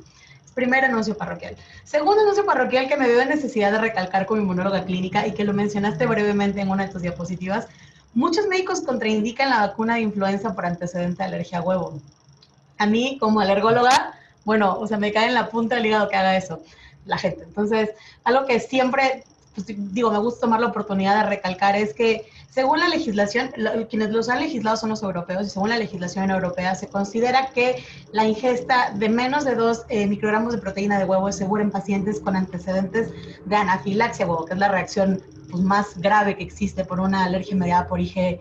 Primer anuncio parroquial. Segundo anuncio parroquial que me veo en necesidad de recalcar como inmunóloga clínica, y que lo mencionaste brevemente en una de tus diapositivas. Muchos médicos contraindican la vacuna de influenza por antecedente de alergia a huevo. A mí, como alergóloga, bueno, o sea, me cae en la punta del hígado que haga eso la gente. Entonces, algo que siempre pues, digo, me gusta tomar la oportunidad de recalcar es que según la legislación, quienes los han legislado son los europeos, y según la legislación europea se considera que la ingesta de menos de 2 microgramos de proteína de huevo es segura en pacientes con antecedentes de anafilaxia a huevo, que es la reacción pues, más grave que existe por una alergia mediada por IgE.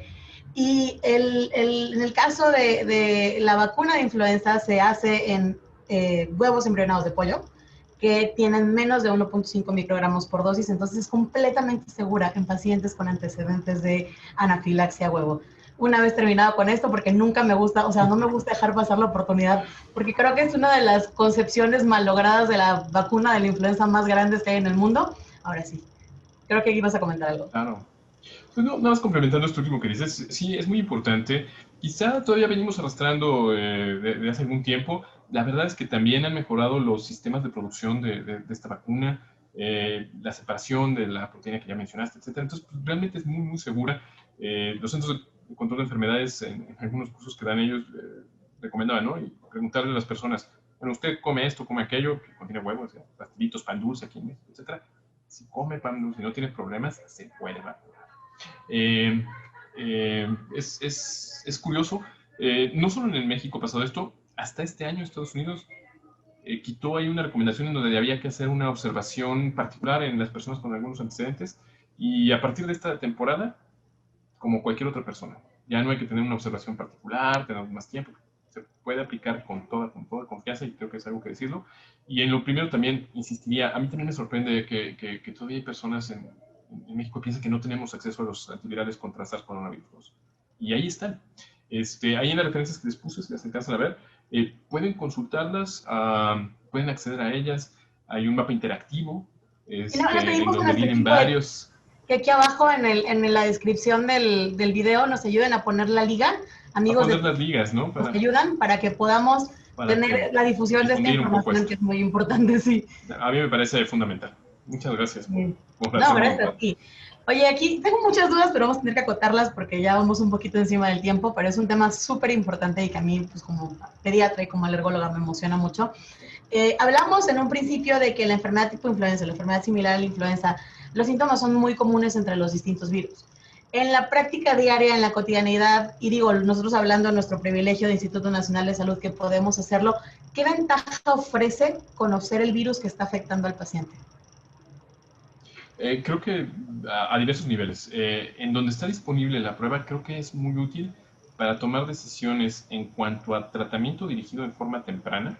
Y en el caso de la vacuna de influenza se hace en huevos embrionados de pollo, que tienen menos de 1.5 microgramos por dosis, entonces es completamente segura en pacientes con antecedentes de anafilaxia a huevo. Una vez terminado con esto, porque nunca me gusta, o sea, no me gusta dejar pasar la oportunidad, porque creo que es una de las concepciones mallogradas de la vacuna de la influenza más grandes que hay en el mundo. Ahora sí, creo que aquí vas a comentar algo. Claro. Pues no, nada más complementando esto último que dices, sí, es muy importante. Quizá todavía venimos arrastrando de hace algún tiempo. La verdad es que también han mejorado los sistemas de producción de esta vacuna, la separación de la proteína que ya mencionaste, etcétera. Entonces, pues, realmente es muy, muy segura. Los centros de control de enfermedades, en algunos cursos que dan ellos, recomendaban, ¿no? Y preguntarle a las personas, bueno, usted come esto, come aquello, que contiene huevos, pastelitos, pan dulce, aquí en México, etcétera. Si come pan dulce y no tiene problemas, se puede vacunar. Eh, es curioso, no solo en México ha pasado esto, hasta este año Estados Unidos quitó ahí una recomendación en donde había que hacer una observación particular en las personas con algunos antecedentes y a partir de esta temporada, como cualquier otra persona, ya no hay que tener una observación particular, tenemos más tiempo, se puede aplicar con toda confianza y creo que es algo que decirlo. Y en lo primero también insistiría, a mí también me sorprende que todavía hay personas en México que piensan que no tenemos acceso a los antivirales contra SARS-CoV-2. Y ahí están. Ahí en las referencias que les puse, si las alcanzan a ver, pueden consultarlas, pueden acceder a ellas. Hay un mapa interactivo Y no, les en pedimos a donde nuestro vienen equipo varios. que aquí abajo en la descripción del video nos ayuden a poner la liga. A Amigos de poner las ligas, ¿no? nos ayudan para que podamos Para que tener la difusión de esta difundir un poco información esto. que es muy importante, sí. A mí me parece fundamental. Muchas gracias por No, hacerme gracias a notar. ti. Oye, aquí tengo muchas dudas, pero vamos a tener que acotarlas porque ya vamos un poquito encima del tiempo, pero es un tema súper importante y que a mí, pues como pediatra y como alergóloga, me emociona mucho. Hablamos en un principio de que la enfermedad tipo influenza, la enfermedad similar a la influenza, los síntomas son muy comunes entre los distintos virus. En la práctica diaria, en la cotidianidad, y digo, nosotros hablando de nuestro privilegio de Instituto Nacional de Salud que podemos hacerlo, ¿qué ventaja ofrece conocer el virus que está afectando al paciente? Creo que a diversos niveles. En donde está disponible la prueba, creo que es muy útil para tomar decisiones en cuanto a tratamiento dirigido en forma temprana.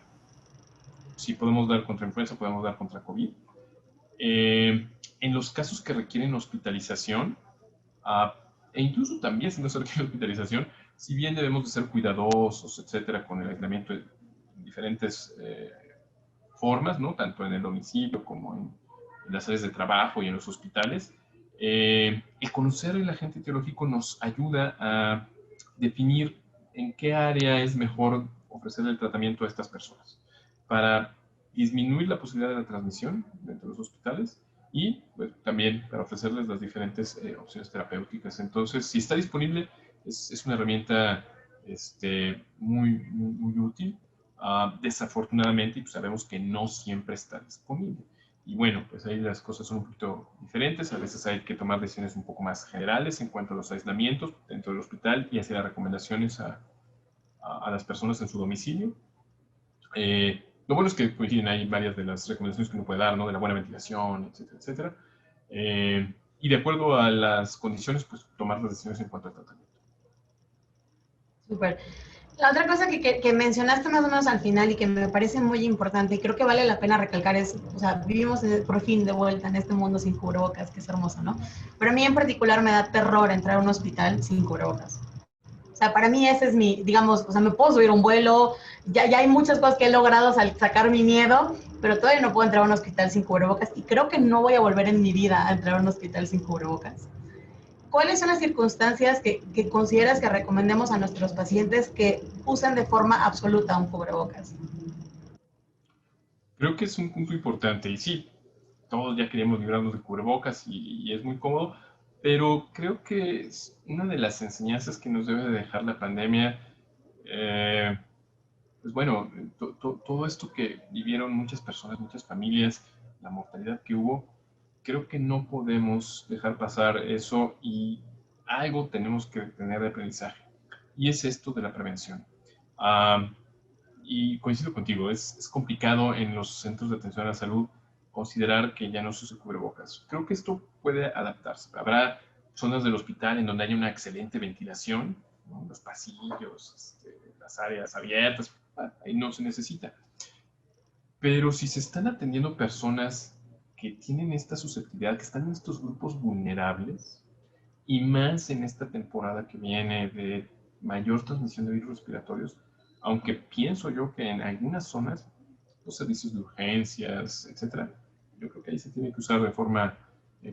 Si podemos dar contra influenza, podemos dar contra COVID. En los casos que requieren hospitalización, uh, e incluso también si no se requiere hospitalización, si bien debemos de ser cuidadosos, etcétera, con el aislamiento de diferentes formas, ¿no? Tanto en el domicilio como en las áreas de trabajo y en los hospitales, el conocer el agente etiológico nos ayuda a definir en qué área es mejor ofrecer el tratamiento a estas personas para disminuir la posibilidad de la transmisión dentro de los hospitales y pues, también para ofrecerles las diferentes opciones terapéuticas. Entonces, si está disponible, es una herramienta muy útil. Desafortunadamente, pues sabemos que no siempre está disponible. Y bueno, pues ahí las cosas son un poquito diferentes. A veces hay que tomar decisiones un poco más generales en cuanto a los aislamientos dentro del hospital y hacer las recomendaciones a las personas en su domicilio. Lo bueno es que coinciden ahí varias de las recomendaciones que uno puede dar, ¿no? De la buena ventilación, etcétera, etcétera. Y de acuerdo a las condiciones, pues tomar las decisiones en cuanto al tratamiento. Súper. La otra cosa que mencionaste más o menos al final y que me parece muy importante y creo que vale la pena recalcar es, o sea, vivimos por fin de vuelta en este mundo sin cubrebocas, que es hermoso, ¿no? Pero a mí en particular me da terror entrar a un hospital sin cubrebocas. O sea, para mí ese es mi, digamos, o sea, me puedo subir a un vuelo, ya hay muchas cosas que he logrado sacar mi miedo, pero todavía no puedo entrar a un hospital sin cubrebocas y creo que no voy a volver en mi vida a entrar a un hospital sin cubrebocas. ¿Cuáles son las circunstancias que consideras que recomendemos a nuestros pacientes que usen de forma absoluta un cubrebocas? Creo que es un punto importante y sí, todos ya queríamos librarnos de cubrebocas y es muy cómodo, pero creo que es una de las enseñanzas que nos debe de dejar la pandemia. Pues bueno, todo esto que vivieron muchas personas, muchas familias, la mortalidad que hubo, creo que no podemos dejar pasar eso y algo tenemos que tener de aprendizaje. Y es esto de la prevención. Y coincido contigo, es complicado en los centros de atención a la salud considerar que ya no se use cubrebocas. Creo que esto puede adaptarse. Habrá zonas del hospital en donde haya una excelente ventilación, ¿no? Los pasillos, las áreas abiertas, ahí no se necesita. Pero si se están atendiendo personas que tienen esta susceptibilidad, que están en estos grupos vulnerables, y más en esta temporada que viene de mayor transmisión de virus respiratorios, aunque pienso yo que en algunas zonas, los servicios de urgencias, etcétera, yo creo que ahí se tiene que usar de forma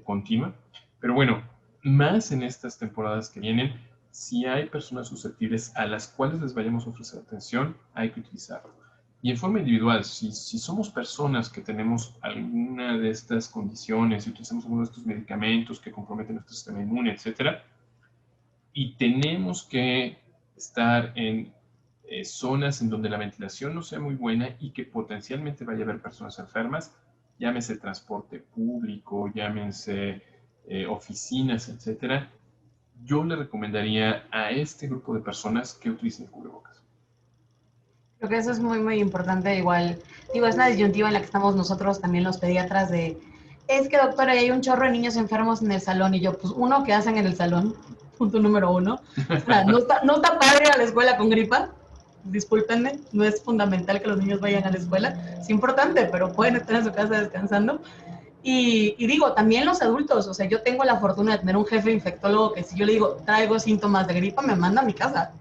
continua. Pero bueno, más en estas temporadas que vienen, si hay personas susceptibles a las cuales les vayamos a ofrecer atención, hay que utilizarlo. Y en forma individual, si somos personas que tenemos alguna de estas condiciones, si utilizamos alguno de estos medicamentos que comprometen nuestro sistema inmune, etcétera, y tenemos que estar en zonas en donde la ventilación no sea muy buena y que potencialmente vaya a haber personas enfermas, llámese transporte público, llámense oficinas, etcétera, yo le recomendaría a este grupo de personas que utilicen el cubrebocas. Creo que eso es muy, muy importante. Igual, digo, es una disyuntiva en la que estamos nosotros también los pediatras de, es que doctora, hay un chorro de niños enfermos en el salón. Y yo, pues, uno, ¿qué hacen en el salón? Punto número uno. O sea, no está padre ir a la escuela con gripa. Discúlpenme, no es fundamental que los niños vayan a la escuela. Es importante, pero pueden estar en su casa descansando. Y digo, también los adultos, o sea, yo tengo la fortuna de tener un jefe infectólogo que si yo le digo, traigo síntomas de gripa, me manda a mi casa.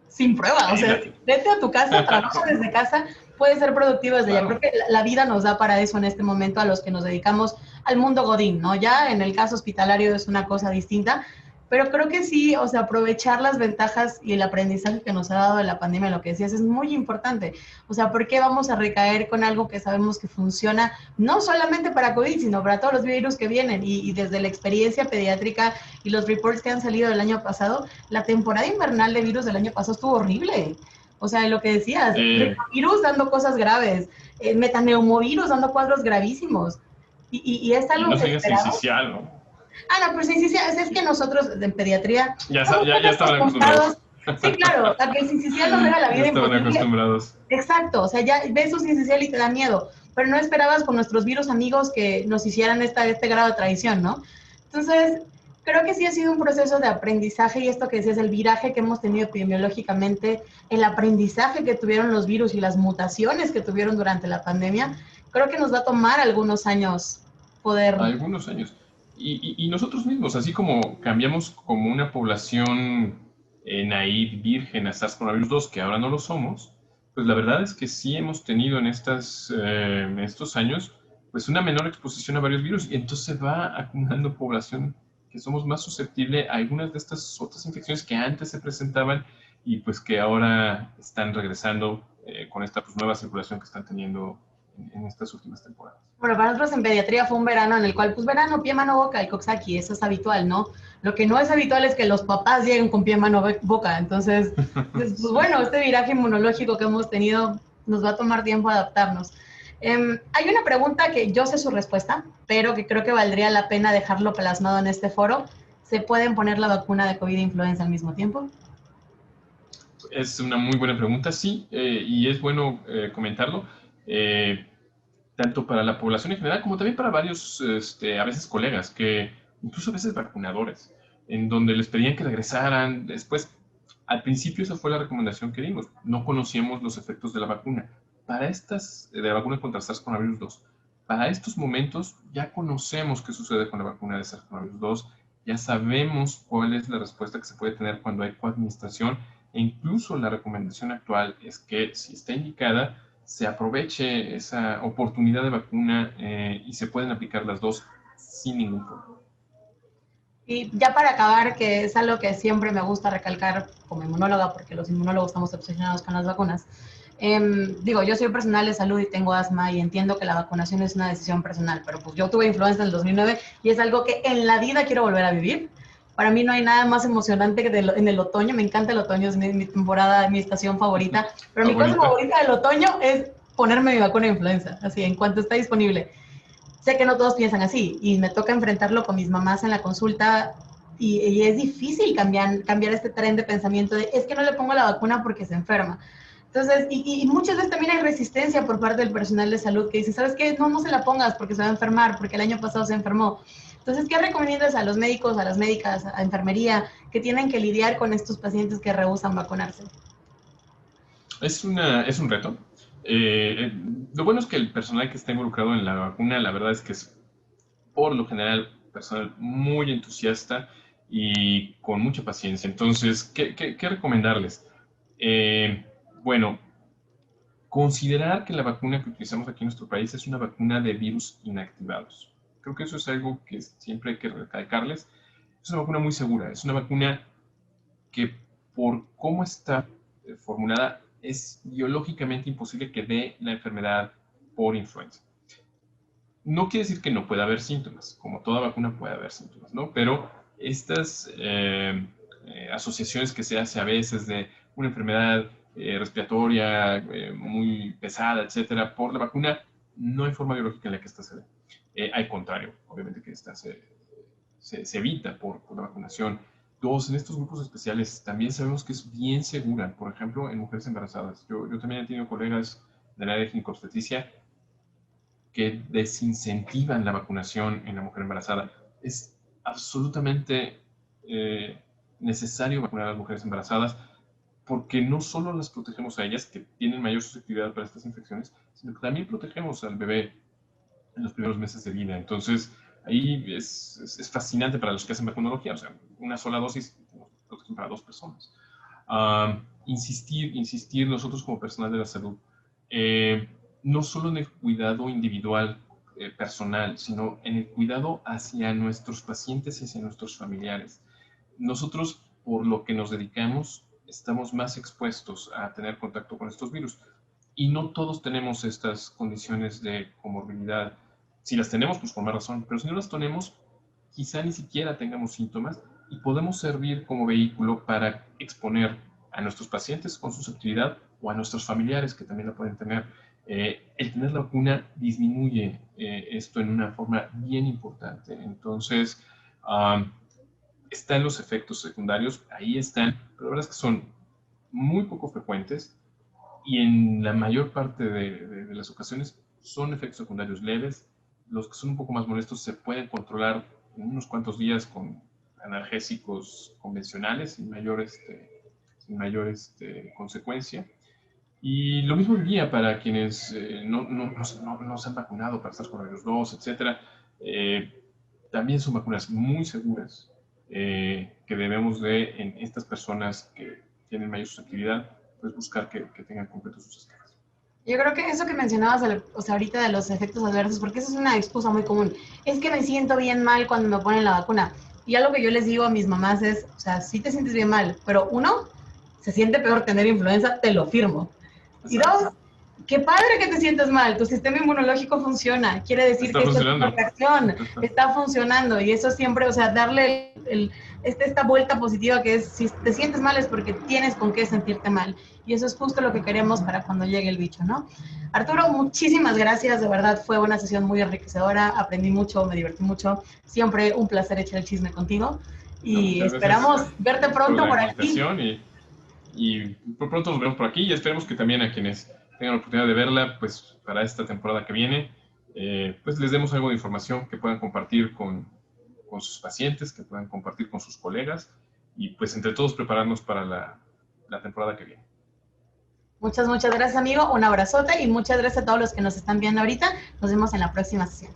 Sin prueba, o sea, vete a tu casa, trabaja desde casa, puedes ser productivo desde allá. Creo que la vida nos da para eso en este momento a los que nos dedicamos al mundo godín, ¿no? Ya en el caso hospitalario es una cosa distinta, pero creo que sí, o sea, aprovechar las ventajas y el aprendizaje que nos ha dado de la pandemia, lo que decías, es muy importante. O sea, ¿por qué vamos a recaer con algo que sabemos que funciona no solamente para COVID, sino para todos los virus que vienen? Y desde la experiencia pediátrica y los reports que han salido del año pasado, la temporada invernal de virus del año pasado estuvo horrible. O sea, lo que decías, virus dando cosas graves, metaneumovirus dando cuadros gravísimos. Y es algo no que esperado. ¿No? Ah, no, pero sí, es que nosotros en pediatría... Ya estaban acostumbrados. Sí, claro, a que el sincicial nos deja la vida imposible. Estaban acostumbrados. Exacto, o sea, ya ves un sincicial y te da miedo, pero no esperabas con nuestros virus amigos que nos hicieran este grado de traición, ¿no? Entonces, creo que sí ha sido un proceso de aprendizaje y esto que decías, el viraje que hemos tenido epidemiológicamente, el aprendizaje que tuvieron los virus y las mutaciones que tuvieron durante la pandemia, creo que nos va a tomar algunos años poder... Algunos años. Y nosotros mismos, así como cambiamos como una población naive, virgen a SARS-CoV-2, que ahora no lo somos, pues la verdad es que sí hemos tenido en estos años pues una menor exposición a varios virus y entonces se va acumulando población que somos más susceptibles a algunas de estas otras infecciones que antes se presentaban y pues que ahora están regresando con esta pues, nueva circulación que están teniendo en estas últimas temporadas. Bueno, para nosotros en pediatría fue un verano en el cual, pues verano, pie, mano, boca, el Coxsackie, eso es habitual, ¿no? Lo que no es habitual es que los papás lleguen con pie, mano, boca. Entonces, pues bueno, este viraje inmunológico que hemos tenido nos va a tomar tiempo adaptarnos. Hay una pregunta que yo sé su respuesta, pero que creo que valdría la pena dejarlo plasmado en este foro. ¿Se pueden poner la vacuna de COVID e influenza al mismo tiempo? Es una muy buena pregunta, sí, y es bueno comentarlo. Tanto para la población en general como también para varios, a veces colegas, que incluso a veces vacunadores, en donde les pedían que regresaran. Después, al principio esa fue la recomendación que dimos. No conocíamos los efectos de la vacuna. De la vacuna contra SARS-CoV-2. Para estos momentos ya conocemos qué sucede con la vacuna de SARS-CoV-2, ya sabemos cuál es la respuesta que se puede tener cuando hay coadministración, e incluso la recomendación actual es que si está indicada, se aproveche esa oportunidad de vacuna y se pueden aplicar las dos sin ningún problema. Y ya para acabar, que es algo que siempre me gusta recalcar como inmunóloga, porque los inmunólogos estamos obsesionados con las vacunas. Digo, yo soy personal de salud y tengo asma y entiendo que la vacunación es una decisión personal, pero pues yo tuve influenza en el 2009 y es algo que en la vida quiero volver a vivir. Para mí no hay nada más emocionante que en el otoño. Me encanta el otoño, es mi temporada, mi estación favorita. Pero mi cosa favorita del otoño es ponerme mi vacuna de influenza, así, en cuanto está disponible. sé que no todos piensan así y me toca enfrentarlo con mis mamás en la consulta y es difícil cambiar este tren de pensamiento de es que no le pongo la vacuna porque se enferma. Entonces, y muchas veces también hay resistencia por parte del personal de salud que dice, ¿sabes qué? No se la pongas porque se va a enfermar, porque el año pasado se enfermó. Entonces, ¿qué recomiendas a los médicos, a las médicas, a enfermería que tienen que lidiar con estos pacientes que rehúsan vacunarse? Es un reto. Lo bueno es que el personal que está involucrado en la vacuna, la verdad es que es, por lo general, personal muy entusiasta y con mucha paciencia. Entonces, ¿qué recomendarles? Bueno, considerar que la vacuna que utilizamos aquí en nuestro país es una vacuna de virus inactivados. Creo que eso es algo que siempre hay que recalcarles. Es una vacuna muy segura, es una vacuna que por cómo está formulada es biológicamente imposible que dé la enfermedad por influenza. No quiere decir que no pueda haber síntomas, como toda vacuna puede haber síntomas, ¿no? Pero estas asociaciones que se hace a veces de una enfermedad respiratoria muy pesada, etcétera, por la vacuna, no hay forma biológica en la que esta se dé. Al contrario, obviamente que esta se evita por la vacunación. Dos, en estos grupos especiales también sabemos que es bien segura, por ejemplo, en mujeres embarazadas. Yo también he tenido colegas del área de ginecobstetricia que desincentivan la vacunación en la mujer embarazada. Es absolutamente necesario vacunar a las mujeres embarazadas porque no solo las protegemos a ellas, que tienen mayor susceptibilidad para estas infecciones, sino que también protegemos al bebé en los primeros meses de vida. Entonces, ahí es fascinante para los que hacen vacunología, o sea, una sola dosis protegen para 2 personas. Insistir nosotros como personal de la salud, no solo en el cuidado individual, personal, sino en el cuidado hacia nuestros pacientes y hacia nuestros familiares. Nosotros, por lo que nos dedicamos, estamos más expuestos a tener contacto con estos virus. Y no todos tenemos estas condiciones de comorbilidad. Si las tenemos, pues por más razón, pero si no las tenemos, quizá ni siquiera tengamos síntomas y podemos servir como vehículo para exponer a nuestros pacientes con susceptibilidad o a nuestros familiares que también la pueden tener. El tener la vacuna disminuye esto en una forma bien importante. Entonces, están los efectos secundarios, ahí están, pero la verdad es que son muy poco frecuentes y en la mayor parte de las ocasiones son efectos secundarios leves. Los que son un poco más molestos se pueden controlar en unos cuantos días con analgésicos convencionales sin mayor consecuencia. Y lo mismo diría para quienes no se han vacunado para SARS-CoV-2, etc. También son vacunas muy seguras que debemos de, en estas personas que tienen mayor susceptibilidad, pues buscar que tengan completos sus esquemas. Yo creo que eso que mencionabas, o sea, ahorita de los efectos adversos, porque esa es una excusa muy común, es que me siento bien mal cuando me ponen la vacuna. Y algo que yo les digo a mis mamás es, o sea, sí te sientes bien mal, pero uno, se siente peor tener influenza, te lo firmo. Y dos, qué padre que te sientes mal, tu sistema inmunológico funciona, quiere decir que esta es una reacción, está funcionando, y eso siempre, o sea, darle esta vuelta positiva que es, si te sientes mal es porque tienes con qué sentirte mal, y eso es justo lo que queremos para cuando llegue el bicho, ¿no? Arturo, muchísimas gracias, de verdad fue una sesión muy enriquecedora, aprendí mucho, me divertí mucho, siempre un placer echar el chisme contigo, y esperamos verte pronto por aquí. Y por pronto nos vemos por aquí y esperemos que también a quienes tengan la oportunidad de verla, pues para esta temporada que viene, pues les demos algo de información que puedan compartir con sus pacientes, que puedan compartir con sus colegas y pues entre todos prepararnos para la temporada que viene. Muchas gracias, amigo. Un abrazote y muchas gracias a todos los que nos están viendo ahorita. Nos vemos en la próxima sesión.